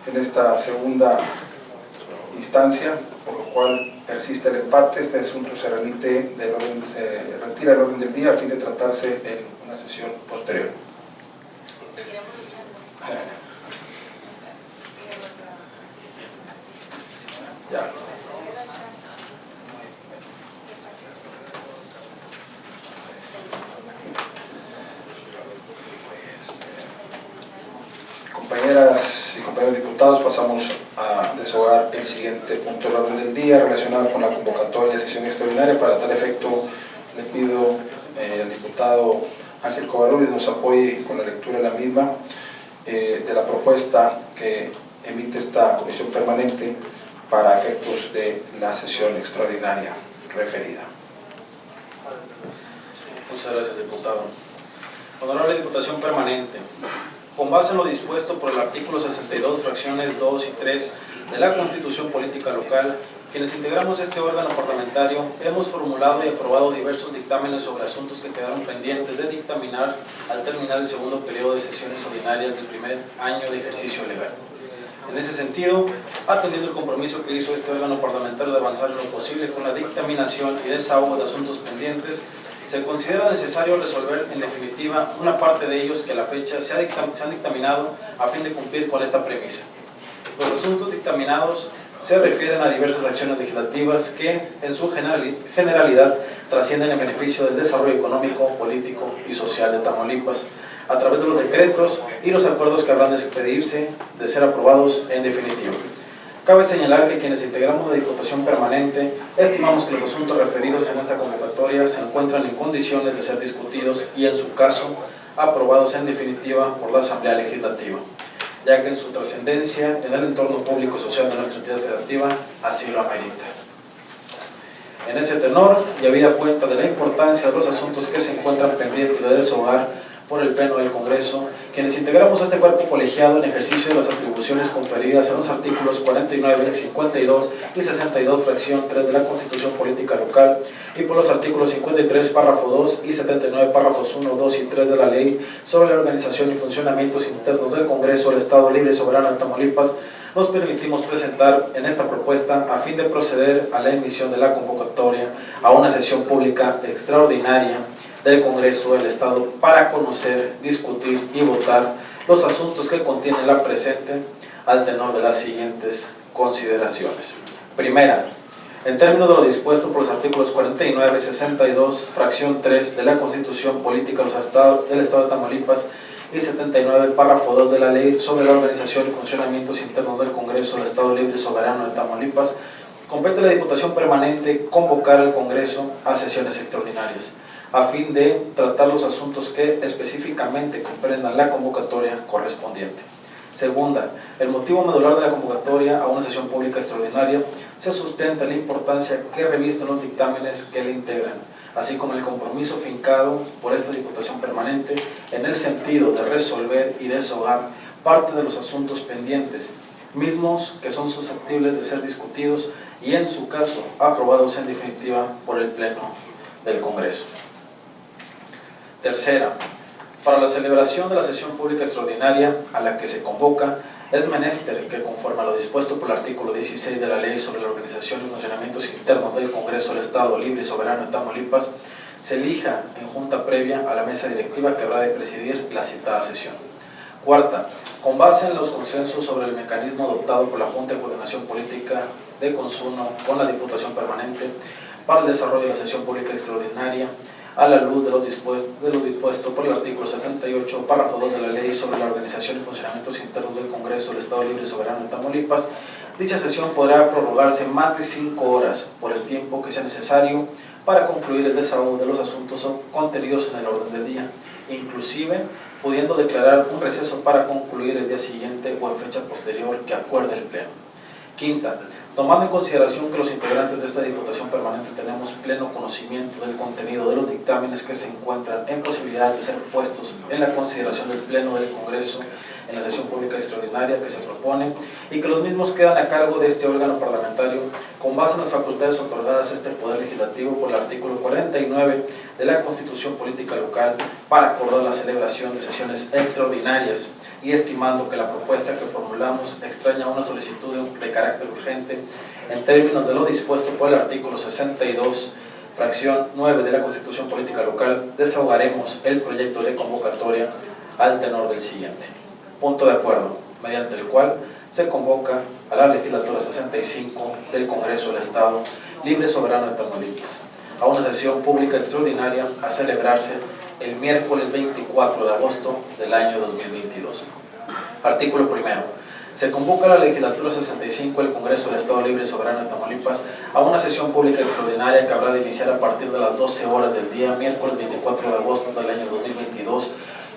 S1: en esta segunda instancia, por lo cual persiste el empate. Este asunto se retira del orden del día a fin de tratarse en una sesión posterior. Ya. Compañeras y compañeros diputados, pasamos a desahogar el siguiente punto del orden del día relacionado con la convocatoria de sesión extraordinaria. Para tal efecto, le pido al diputado Ángel Covarrubias nos apoye con la lectura de la misma, de la propuesta que emite esta comisión permanente para efectos de la sesión extraordinaria referida.
S4: Muchas gracias, diputado. Honorable Diputación Permanente, con base en lo dispuesto por el artículo 62, fracciones 2 y 3 de la Constitución Política Local, quienes integramos este órgano parlamentario hemos formulado y aprobado diversos dictámenes sobre asuntos que quedaron pendientes de dictaminar al terminar el segundo periodo de sesiones ordinarias del primer año de ejercicio legal. En ese sentido, atendiendo el compromiso que hizo este órgano parlamentario de avanzar en lo posible con la dictaminación y desahogo de asuntos pendientes, se considera necesario resolver en definitiva una parte de ellos que a la fecha se han dictaminado a fin de cumplir con esta premisa. Los asuntos dictaminados se refieren a diversas acciones legislativas que, en su generalidad, trascienden en beneficio del desarrollo económico, político y social de Tamaulipas, a través de los decretos y los acuerdos que habrán de expedirse de ser aprobados en definitiva. Cabe señalar que quienes integramos la Diputación Permanente estimamos que los asuntos referidos en esta convocatoria se encuentran en condiciones de ser discutidos y, en su caso, aprobados en definitiva por la Asamblea Legislativa, ya que en su trascendencia en el entorno público y social de nuestra entidad federativa así lo amerita. En ese tenor, y habida cuenta de la importancia de los asuntos que se encuentran pendientes de desahogar por el Pleno del Congreso, quienes integramos este cuerpo colegiado en ejercicio de las atribuciones conferidas en los artículos 49, 52 y 62, fracción 3 de la Constitución Política Local, y por los artículos 53, párrafo 2 y 79, párrafos 1, 2 y 3 de la Ley sobre la organización y funcionamientos internos del Congreso del Estado Libre y Soberano de Tamaulipas, nos permitimos presentar en esta propuesta a fin de proceder a la emisión de la convocatoria a una sesión pública extraordinaria del Congreso del Estado para conocer, discutir y votar los asuntos que contiene la presente al tenor de las siguientes consideraciones. Primera, en términos de lo dispuesto por los artículos 49 y 62, fracción 3 de la Constitución Política del Estado de Tamaulipas y 79, párrafo 2 de la Ley sobre la organización y funcionamientos internos del Congreso del Estado Libre y Soberano de Tamaulipas, compete a la Diputación Permanente convocar al Congreso a sesiones extraordinarias, a fin de tratar los asuntos que específicamente comprendan la convocatoria correspondiente. Segunda, el motivo medular de la convocatoria a una sesión pública extraordinaria se sustenta en la importancia que revisten los dictámenes que le integran, así como el compromiso fincado por esta Diputación Permanente en el sentido de resolver y desahogar parte de los asuntos pendientes, mismos que son susceptibles de ser discutidos y, en su caso, aprobados en definitiva por el Pleno del Congreso. Tercera, para la celebración de la sesión pública extraordinaria a la que se convoca, es menester que, conforme a lo dispuesto por el artículo 16 de la Ley sobre la organización y funcionamientos internos del Congreso del Estado Libre y Soberano de Tamaulipas, se elija en junta previa a la mesa directiva que habrá de presidir la citada sesión. Cuarta, con base en los consensos sobre el mecanismo adoptado por la Junta de Coordinación Política de Consumo con la Diputación Permanente para el desarrollo de la sesión pública extraordinaria, a la luz de lo dispuesto por el artículo 78, párrafo 2 de la Ley sobre la organización y funcionamientos internos del Congreso del Estado Libre y Soberano de Tamaulipas, dicha sesión podrá prorrogarse más de 5 horas por el tiempo que sea necesario para concluir el desahogo de los asuntos contenidos en el orden del día, inclusive pudiendo declarar un receso para concluir el día siguiente o en fecha posterior que acuerde el Pleno. Quinta, tomando en consideración que los integrantes de esta Diputación Permanente tenemos pleno conocimiento del contenido de los dictámenes que se encuentran en posibilidad de ser puestos en la consideración del Pleno del Congreso en la sesión pública extraordinaria que se propone, y que los mismos quedan a cargo de este órgano parlamentario con base en las facultades otorgadas a este Poder Legislativo por el artículo 49 de la Constitución Política Local para acordar la celebración de sesiones extraordinarias, y estimando que la propuesta que formulamos extraña una solicitud de carácter urgente en términos de lo dispuesto por el artículo 62, fracción 9 de la Constitución Política Local, desahogaremos el proyecto de convocatoria al tenor del siguiente. Punto de acuerdo, mediante el cual se convoca a la Legislatura 65 del Congreso del Estado Libre y Soberano de Tamaulipas a una sesión pública extraordinaria a celebrarse el miércoles 24 de agosto del año 2022. Artículo primero. Se convoca a la Legislatura 65 del Congreso del Estado Libre y Soberano de Tamaulipas a una sesión pública extraordinaria que habrá de iniciar a partir de las 12 horas del día, miércoles 24 de agosto del año 2022,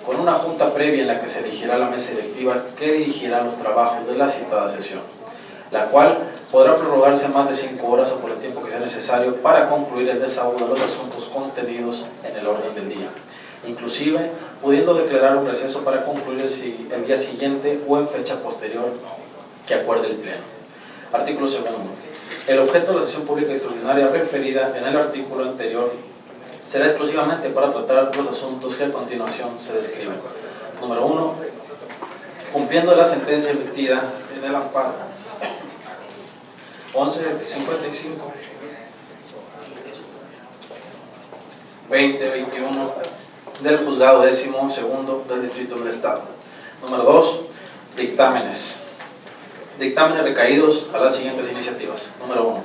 S4: con una junta previa en la que se elegirá la mesa directiva que dirigirá los trabajos de la citada sesión. la cual podrá prorrogarse más de 5 horas o por el tiempo que sea necesario para concluir el desahogo de los asuntos contenidos en el orden del día, inclusive pudiendo declarar un receso para concluir el día siguiente o en fecha posterior que acuerde el Pleno. Artículo 2. El objeto de la sesión pública extraordinaria referida en el artículo anterior será exclusivamente para tratar los asuntos que a continuación se describen. Número 1. Cumpliendo la sentencia emitida en el amparo 1155 2021 del Juzgado 12º del Distrito del Estado. Número 2. Dictámenes. Dictámenes recaídos a las siguientes iniciativas. Número 1.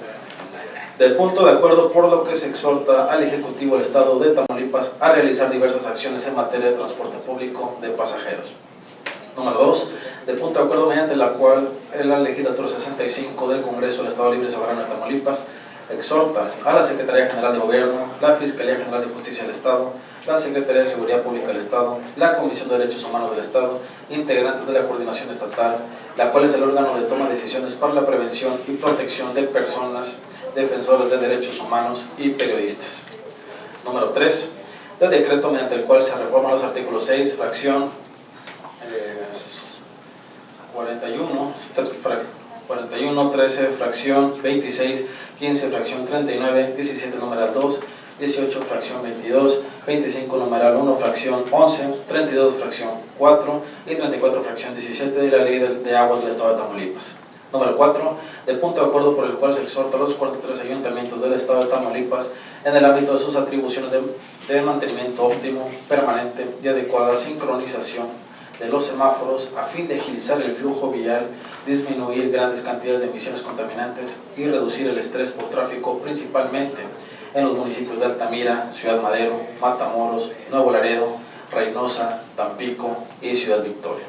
S4: Del punto de acuerdo por lo que se exhorta al Ejecutivo del Estado de Tamaulipas a realizar diversas acciones en materia de transporte público de pasajeros. Número 2. Del punto de acuerdo mediante la cual la Legislatura 65 del Congreso del Estado Libre y Soberano de Tamaulipas exhorta a la Secretaría General de Gobierno, la Fiscalía General de Justicia del Estado, la Secretaría de Seguridad Pública del Estado, la Comisión de Derechos Humanos del Estado, integrantes de la Coordinación Estatal, la cual es el órgano de toma de decisiones para la prevención y protección de personas, defensoras de derechos humanos y periodistas. Número 3. Del decreto mediante el cual se reforman los artículos 6, fracción 41, 13, fracción 26, 15, fracción 39, 17, numeral 2, 18, fracción 22, 25, numeral 1, fracción 11, 32, fracción 4 y 34, fracción 17 de la Ley de Aguas del Estado de Tamaulipas. Número 4. Del punto de acuerdo por el cual se exhorta a los 43 ayuntamientos del Estado de Tamaulipas en el ámbito de sus atribuciones de mantenimiento óptimo, permanente y adecuada sincronización de los semáforos a fin de agilizar el flujo vial, disminuir grandes cantidades de emisiones contaminantes y reducir el estrés por tráfico, principalmente en los municipios de Altamira, Ciudad Madero, Matamoros, Nuevo Laredo, Reynosa, Tampico y Ciudad Victoria.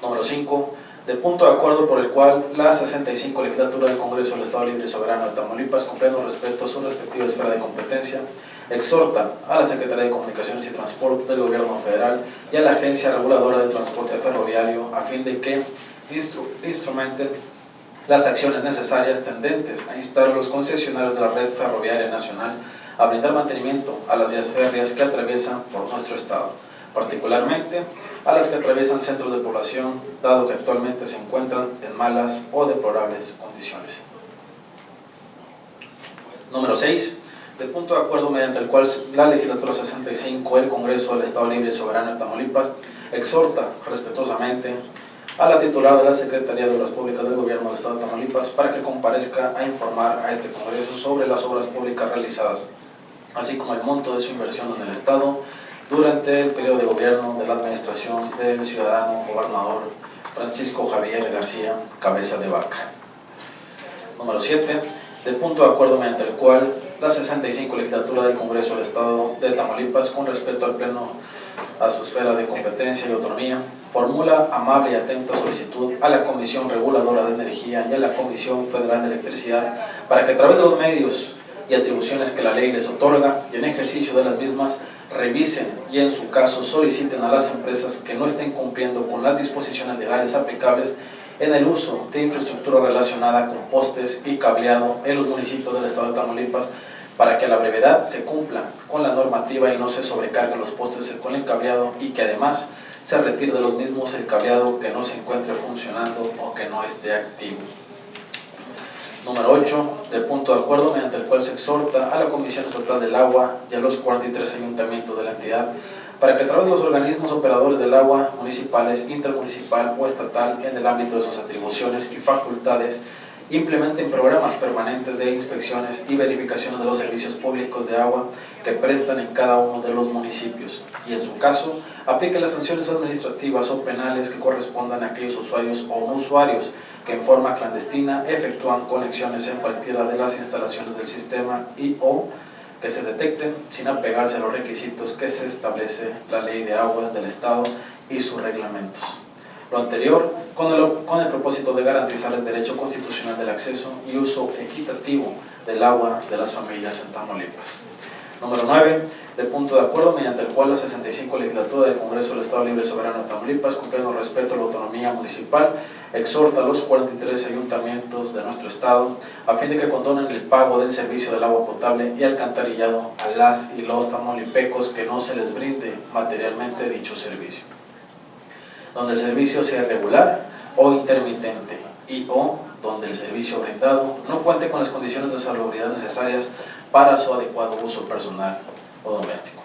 S4: Número 5. Del punto de acuerdo por el cual la 65 Legislatura del Congreso del Estado Libre y Soberano de Tamaulipas, cumpliendo respecto a su respectiva esfera de competencia, exhorta a la Secretaría de Comunicaciones y Transportes del Gobierno Federal y a la Agencia Reguladora de Transporte Ferroviario a fin de que instrumenten las acciones necesarias tendentes a instar a los concesionarios de la red ferroviaria nacional a brindar mantenimiento a las vías férreas que atraviesan por nuestro estado, particularmente a las que atraviesan centros de población, dado que actualmente se encuentran en malas o deplorables condiciones. Número 6. Del punto de acuerdo mediante el cual la Legislatura 65 del Congreso del Estado Libre y Soberano de Tamaulipas exhorta respetuosamente a la titular de la Secretaría de Obras Públicas del Gobierno del Estado de Tamaulipas para que comparezca a informar a este Congreso sobre las obras públicas realizadas, así como el monto de su inversión en el Estado durante el periodo de gobierno de la administración del ciudadano gobernador Francisco Javier García Cabeza de Vaca. Número 7. Del punto de acuerdo mediante el cual la 65 Legislatura del Congreso del Estado de Tamaulipas, con respecto al Pleno a su esfera de competencia y autonomía, formula amable y atenta solicitud a la Comisión Reguladora de Energía y a la Comisión Federal de Electricidad para que a través de los medios y atribuciones que la ley les otorga y en ejercicio de las mismas revisen y en su caso soliciten a las empresas que no estén cumpliendo con las disposiciones legales aplicables en el uso de infraestructura relacionada con postes y cableado en los municipios del Estado de Tamaulipas para que a la brevedad se cumpla con la normativa y no se sobrecarguen los postes con el cableado y que además se retire de los mismos el cableado que no se encuentre funcionando o que no esté activo. Número 8. Del punto de acuerdo mediante el cual se exhorta a la Comisión Estatal del Agua y a los 43 ayuntamientos de la entidad para que a través de los organismos operadores del agua, municipales, intermunicipal o estatal, en el ámbito de sus atribuciones y facultades, implementen programas permanentes de inspecciones y verificaciones de los servicios públicos de agua que prestan en cada uno de los municipios y, en su caso, apliquen las sanciones administrativas o penales que correspondan a aquellos usuarios o no usuarios que en forma clandestina efectúan conexiones en cualquiera de las instalaciones del sistema y o que se detecten sin apegarse a los requisitos que se establece la Ley de Aguas del Estado y sus reglamentos. Lo anterior con el propósito de garantizar el derecho constitucional del acceso y uso equitativo del agua de las familias en Tamaulipas. Número 9, de punto de acuerdo mediante el cual la 65 legislatura del Congreso del Estado Libre y Soberano de Tamaulipas, con pleno respeto a la autonomía municipal, exhorta a los 43 ayuntamientos de nuestro estado a fin de que condonen el pago del servicio del agua potable y alcantarillado a las y los tamaulipecos que no se les brinde materialmente dicho servicio, donde el servicio sea irregular o intermitente y o donde el servicio brindado no cuente con las condiciones de salubridad necesarias para su adecuado uso personal o doméstico.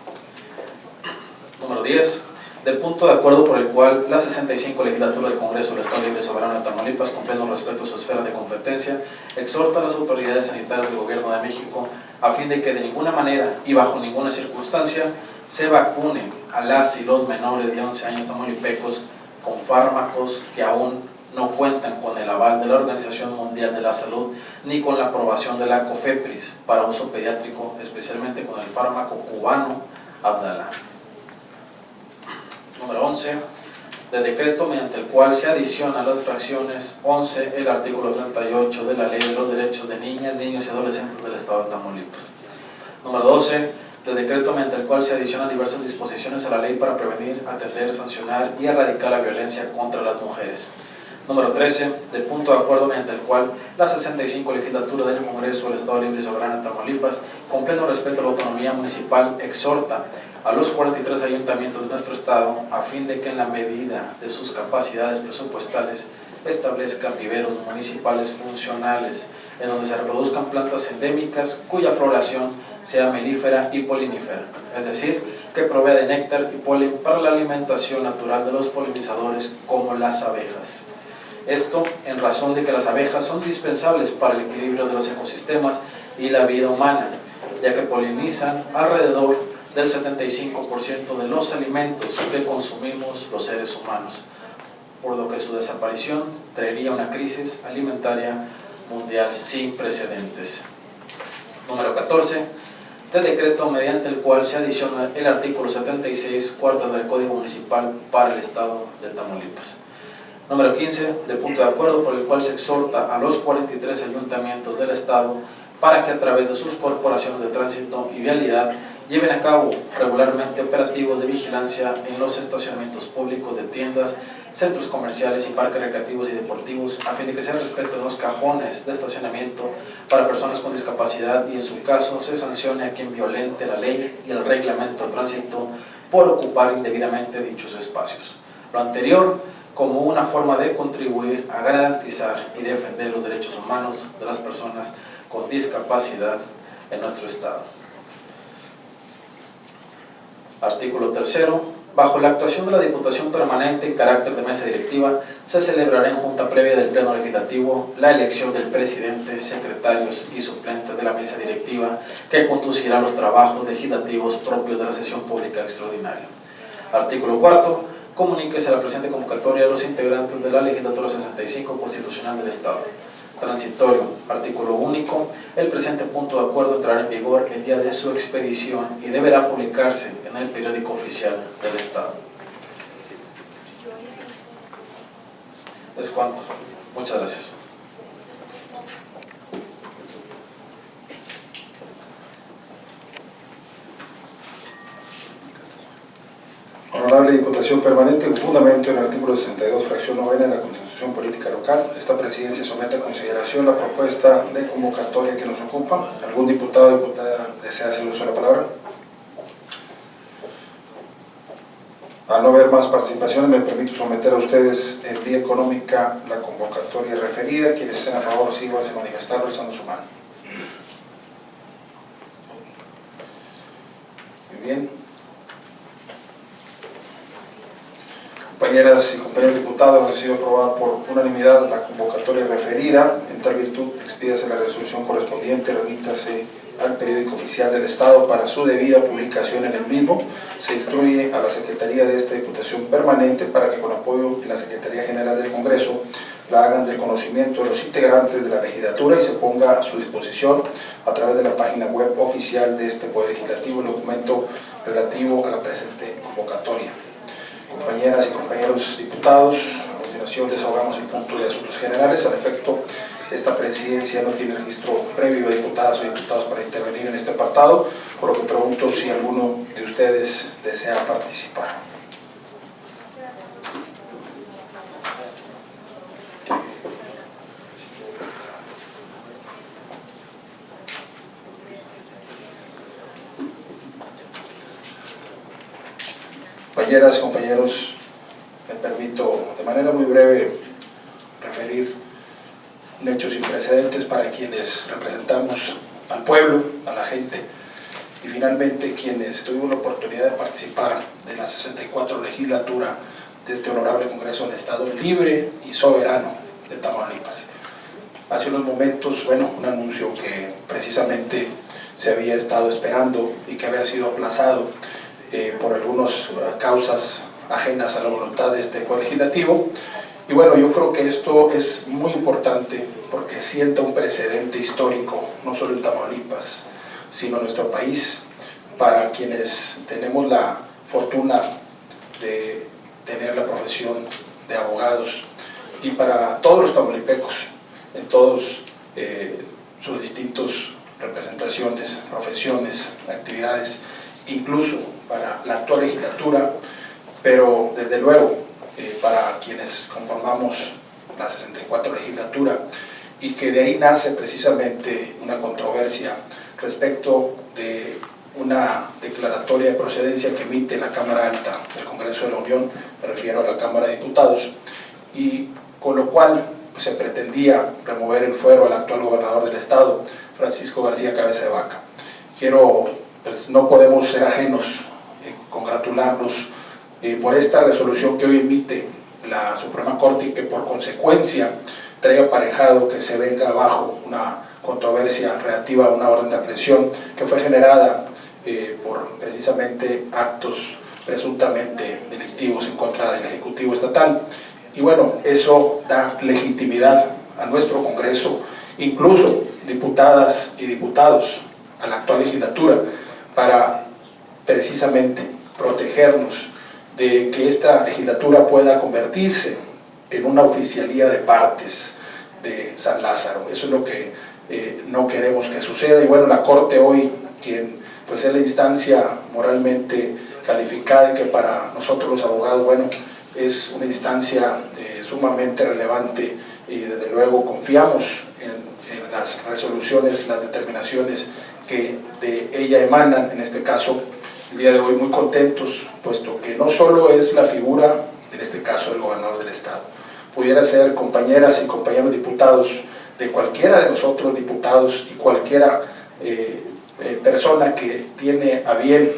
S4: Número 10. Del punto de acuerdo por el cual la 65 legislatura del Congreso del Estado Libre y Soberano de Tamaulipas, con pleno respeto a su esfera de competencia, exhorta a las autoridades sanitarias del Gobierno de México a fin de que de ninguna manera y bajo ninguna circunstancia se vacunen a las y los menores de 11 años tamaulipecos con fármacos que aún no cuentan con el aval de la Organización Mundial de la Salud ni con la aprobación de la COFEPRIS para uso pediátrico, especialmente con el fármaco cubano Abdala. Número 11, de decreto mediante el cual se adiciona a las fracciones 11 el artículo 38 de la Ley de los Derechos de Niñas, Niños y Adolescentes del Estado de Tamaulipas. Número 12, de decreto mediante el cual se adicionan diversas disposiciones a la ley para prevenir, atender, sancionar y erradicar la violencia contra las mujeres. Número 13, de punto de acuerdo mediante el cual la 65 legislatura del Congreso del Estado Libre y Soberano de Tamaulipas, con pleno respeto a la autonomía municipal, exhorta a los 43 ayuntamientos de nuestro estado a fin de que en la medida de sus capacidades presupuestales establezcan viveros municipales funcionales en donde se reproduzcan plantas endémicas cuya floración sea melífera y polinífera, es decir, que provea de néctar y polen para la alimentación natural de los polinizadores como las abejas. Esto en razón de que las abejas son indispensables para el equilibrio de los ecosistemas y la vida humana, ya que polinizan alrededor del 75% de los alimentos que consumimos los seres humanos, por lo que su desaparición traería una crisis alimentaria mundial sin precedentes. Número 14, de decreto mediante el cual se adiciona el artículo 76, cuarta del Código Municipal para el Estado de Tamaulipas. Número 15, de punto de acuerdo por el cual se exhorta a los 43 ayuntamientos del Estado para que a través de sus corporaciones de tránsito y vialidad lleven a cabo regularmente operativos de vigilancia en los estacionamientos públicos de tiendas, centros comerciales y parques recreativos y deportivos a fin de que se respeten los cajones de estacionamiento para personas con discapacidad y en su caso se sancione a quien violente la ley y el reglamento de tránsito por ocupar indebidamente dichos espacios. Lo anterior como una forma de contribuir a garantizar y defender los derechos humanos de las personas con discapacidad en nuestro estado. Artículo 3. Bajo la actuación de la Diputación Permanente en carácter de mesa directiva, se celebrará en junta previa del Pleno Legislativo la elección del presidente, secretarios y suplentes de la mesa directiva que conducirá los trabajos legislativos propios de la sesión pública extraordinaria. Artículo 4. Comuníquese a la presente convocatoria a los integrantes de la Legislatura 65 Constitucional del Estado. Transitorio. Artículo único. El presente punto de acuerdo entrará en vigor el día de su expedición y deberá publicarse en el periódico oficial del Estado. Es cuanto. Muchas gracias.
S1: Honorable Diputación Permanente, con fundamento en el artículo 62, fracción 9 de la Constitución Política Local, esta presidencia somete a consideración la propuesta de convocatoria que nos ocupa. ¿Algún diputado o diputada desea hacer uso de la palabra? Al no haber más participaciones, me permito someter a ustedes en vía económica la convocatoria referida. Quienes estén a favor, sí, van a manifestarlo alzando su mano. Muy bien. Compañeras y compañeros diputados, ha sido aprobada por unanimidad la convocatoria referida. En tal virtud, expídase la resolución correspondiente, remítase al periódico oficial del Estado para su debida publicación en el mismo. Se instruye a la Secretaría de esta Diputación Permanente para que con apoyo de la Secretaría General del Congreso la hagan del conocimiento de los integrantes de la legislatura y se ponga a su disposición a través de la página web oficial de este Poder Legislativo el documento relativo a la presente convocatoria. Compañeras y compañeros diputados, a continuación desahogamos el punto de asuntos generales. Al efecto, esta presidencia no tiene registro previo de diputadas o diputados para intervenir en este apartado, por lo que pregunto si alguno de ustedes desea participar. Compañeras, compañeros, me permito de manera muy breve referir un hecho sin precedentes para quienes representamos al pueblo, a la gente y finalmente quienes tuvimos la oportunidad de participar de la 64 legislatura de este honorable Congreso del Estado libre y soberano de Tamaulipas. Hace unos momentos, un anuncio que precisamente se había estado esperando y que había sido aplazado por algunas causas ajenas a la voluntad de este Poder Legislativo. Y yo creo que esto es muy importante porque sienta un precedente histórico, no solo en Tamaulipas, sino en nuestro país, para quienes tenemos la fortuna de tener la profesión de abogados y para todos los tamaulipecos, en todos sus distintos representaciones, profesiones, actividades, incluso para la actual legislatura, pero desde luego para quienes conformamos la 64 legislatura y que de ahí nace precisamente una controversia respecto de una declaratoria de procedencia que emite la Cámara Alta del Congreso de la Unión, me refiero a la Cámara de Diputados, y con lo cual se pretendía remover el fuero al actual gobernador del estado, Francisco García Cabeza de Vaca. No podemos ser ajenos, congratularnos por esta resolución que hoy emite la Suprema Corte y que por consecuencia trae aparejado que se venga abajo una controversia relativa a una orden de aprehensión que fue generada por precisamente actos presuntamente delictivos en contra del Ejecutivo Estatal. Y eso da legitimidad a nuestro Congreso, incluso diputadas y diputados a la actual legislatura, para precisamente protegernos de que esta legislatura pueda convertirse en una oficialía de partes de San Lázaro. Eso es lo que no queremos que suceda. Y la Corte hoy, quien es la instancia moralmente calificada y que para nosotros los abogados, es una instancia sumamente relevante y desde luego confiamos en las resoluciones, las determinaciones que de ella emanan. En este caso, el día de hoy muy contentos, puesto que no solo es la figura, en este caso del gobernador del estado, pudiera ser compañeras y compañeros diputados de cualquiera de nosotros diputados y cualquiera persona que tiene a bien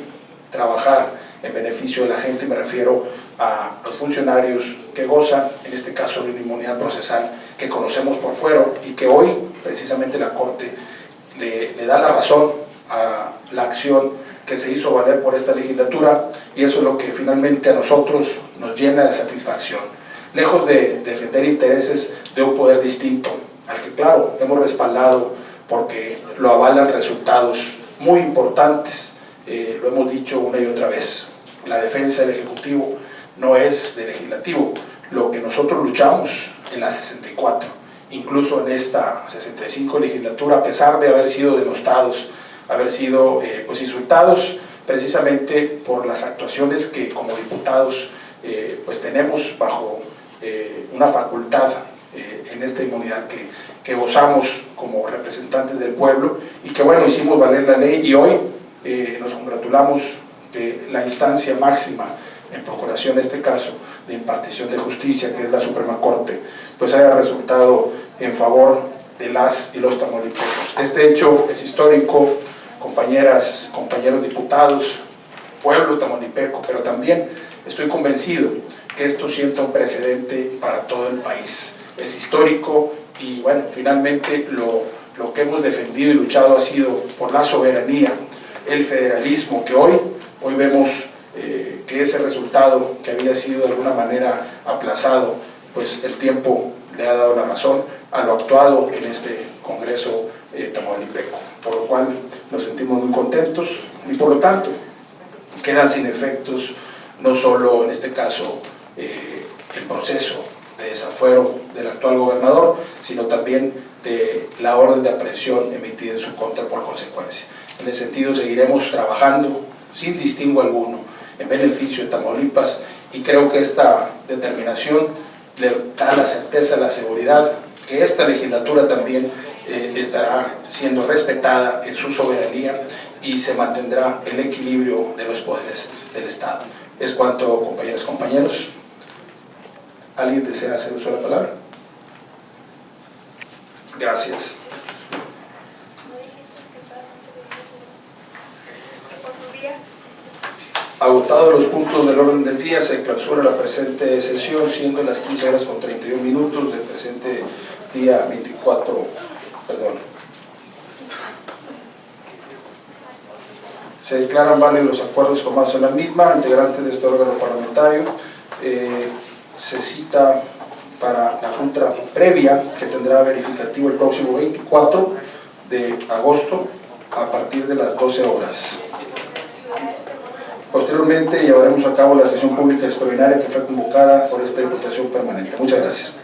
S1: trabajar en beneficio de la gente. Me refiero a los funcionarios que gozan, en este caso, de una inmunidad procesal que conocemos por fuero y que hoy precisamente la Corte le da la razón a la acción que se hizo valer por esta legislatura, y eso es lo que finalmente a nosotros nos llena de satisfacción. Lejos de defender intereses de un poder distinto, al que claro, hemos respaldado porque lo avalan resultados muy importantes, lo hemos dicho una y otra vez, la defensa del Ejecutivo no es del Legislativo. Lo que nosotros luchamos en la 64, incluso en esta 65 legislatura, a pesar de haber sido denostados, haber sido insultados precisamente por las actuaciones que como diputados tenemos bajo una facultad en esta inmunidad que gozamos como representantes del pueblo, y que hicimos valer la ley, y hoy nos congratulamos de la instancia máxima en procuración, en este caso de impartición de justicia, que es la Suprema Corte, haya resultado en favor de las y los tamaulipecos. Este hecho es histórico, compañeras, compañeros diputados, pueblo tamaulipeco, pero también estoy convencido que esto sienta un precedente para todo el país. Es histórico y finalmente lo que hemos defendido y luchado ha sido por la soberanía, el federalismo, que hoy vemos que ese resultado que había sido de alguna manera aplazado, el tiempo le ha dado la razón a lo actuado en este Congreso tamaulipeco, por lo cual nos sentimos muy contentos y por lo tanto quedan sin efectos no solo en este caso el proceso de desafuero del actual gobernador, sino también de la orden de aprehensión emitida en su contra por consecuencia. En ese sentido seguiremos trabajando sin distingo alguno en beneficio de Tamaulipas, y creo que esta determinación le da la certeza, la seguridad que esta legislatura también estará siendo respetada en su soberanía y se mantendrá el equilibrio de los poderes del Estado. Es cuanto, compañeras y compañeros. ¿Alguien desea hacer uso de la palabra? Gracias. Agotados los puntos del orden del día, se clausura la presente sesión, siendo las 15:31 del presente día 24, Se declaran válidos los acuerdos tomados en la misma. Integrantes de este órgano parlamentario, se cita para la junta previa, que tendrá verificativo el próximo 24 de agosto a partir de las 12 horas. Posteriormente llevaremos a cabo la sesión pública extraordinaria que fue convocada por esta Diputación Permanente. Muchas gracias.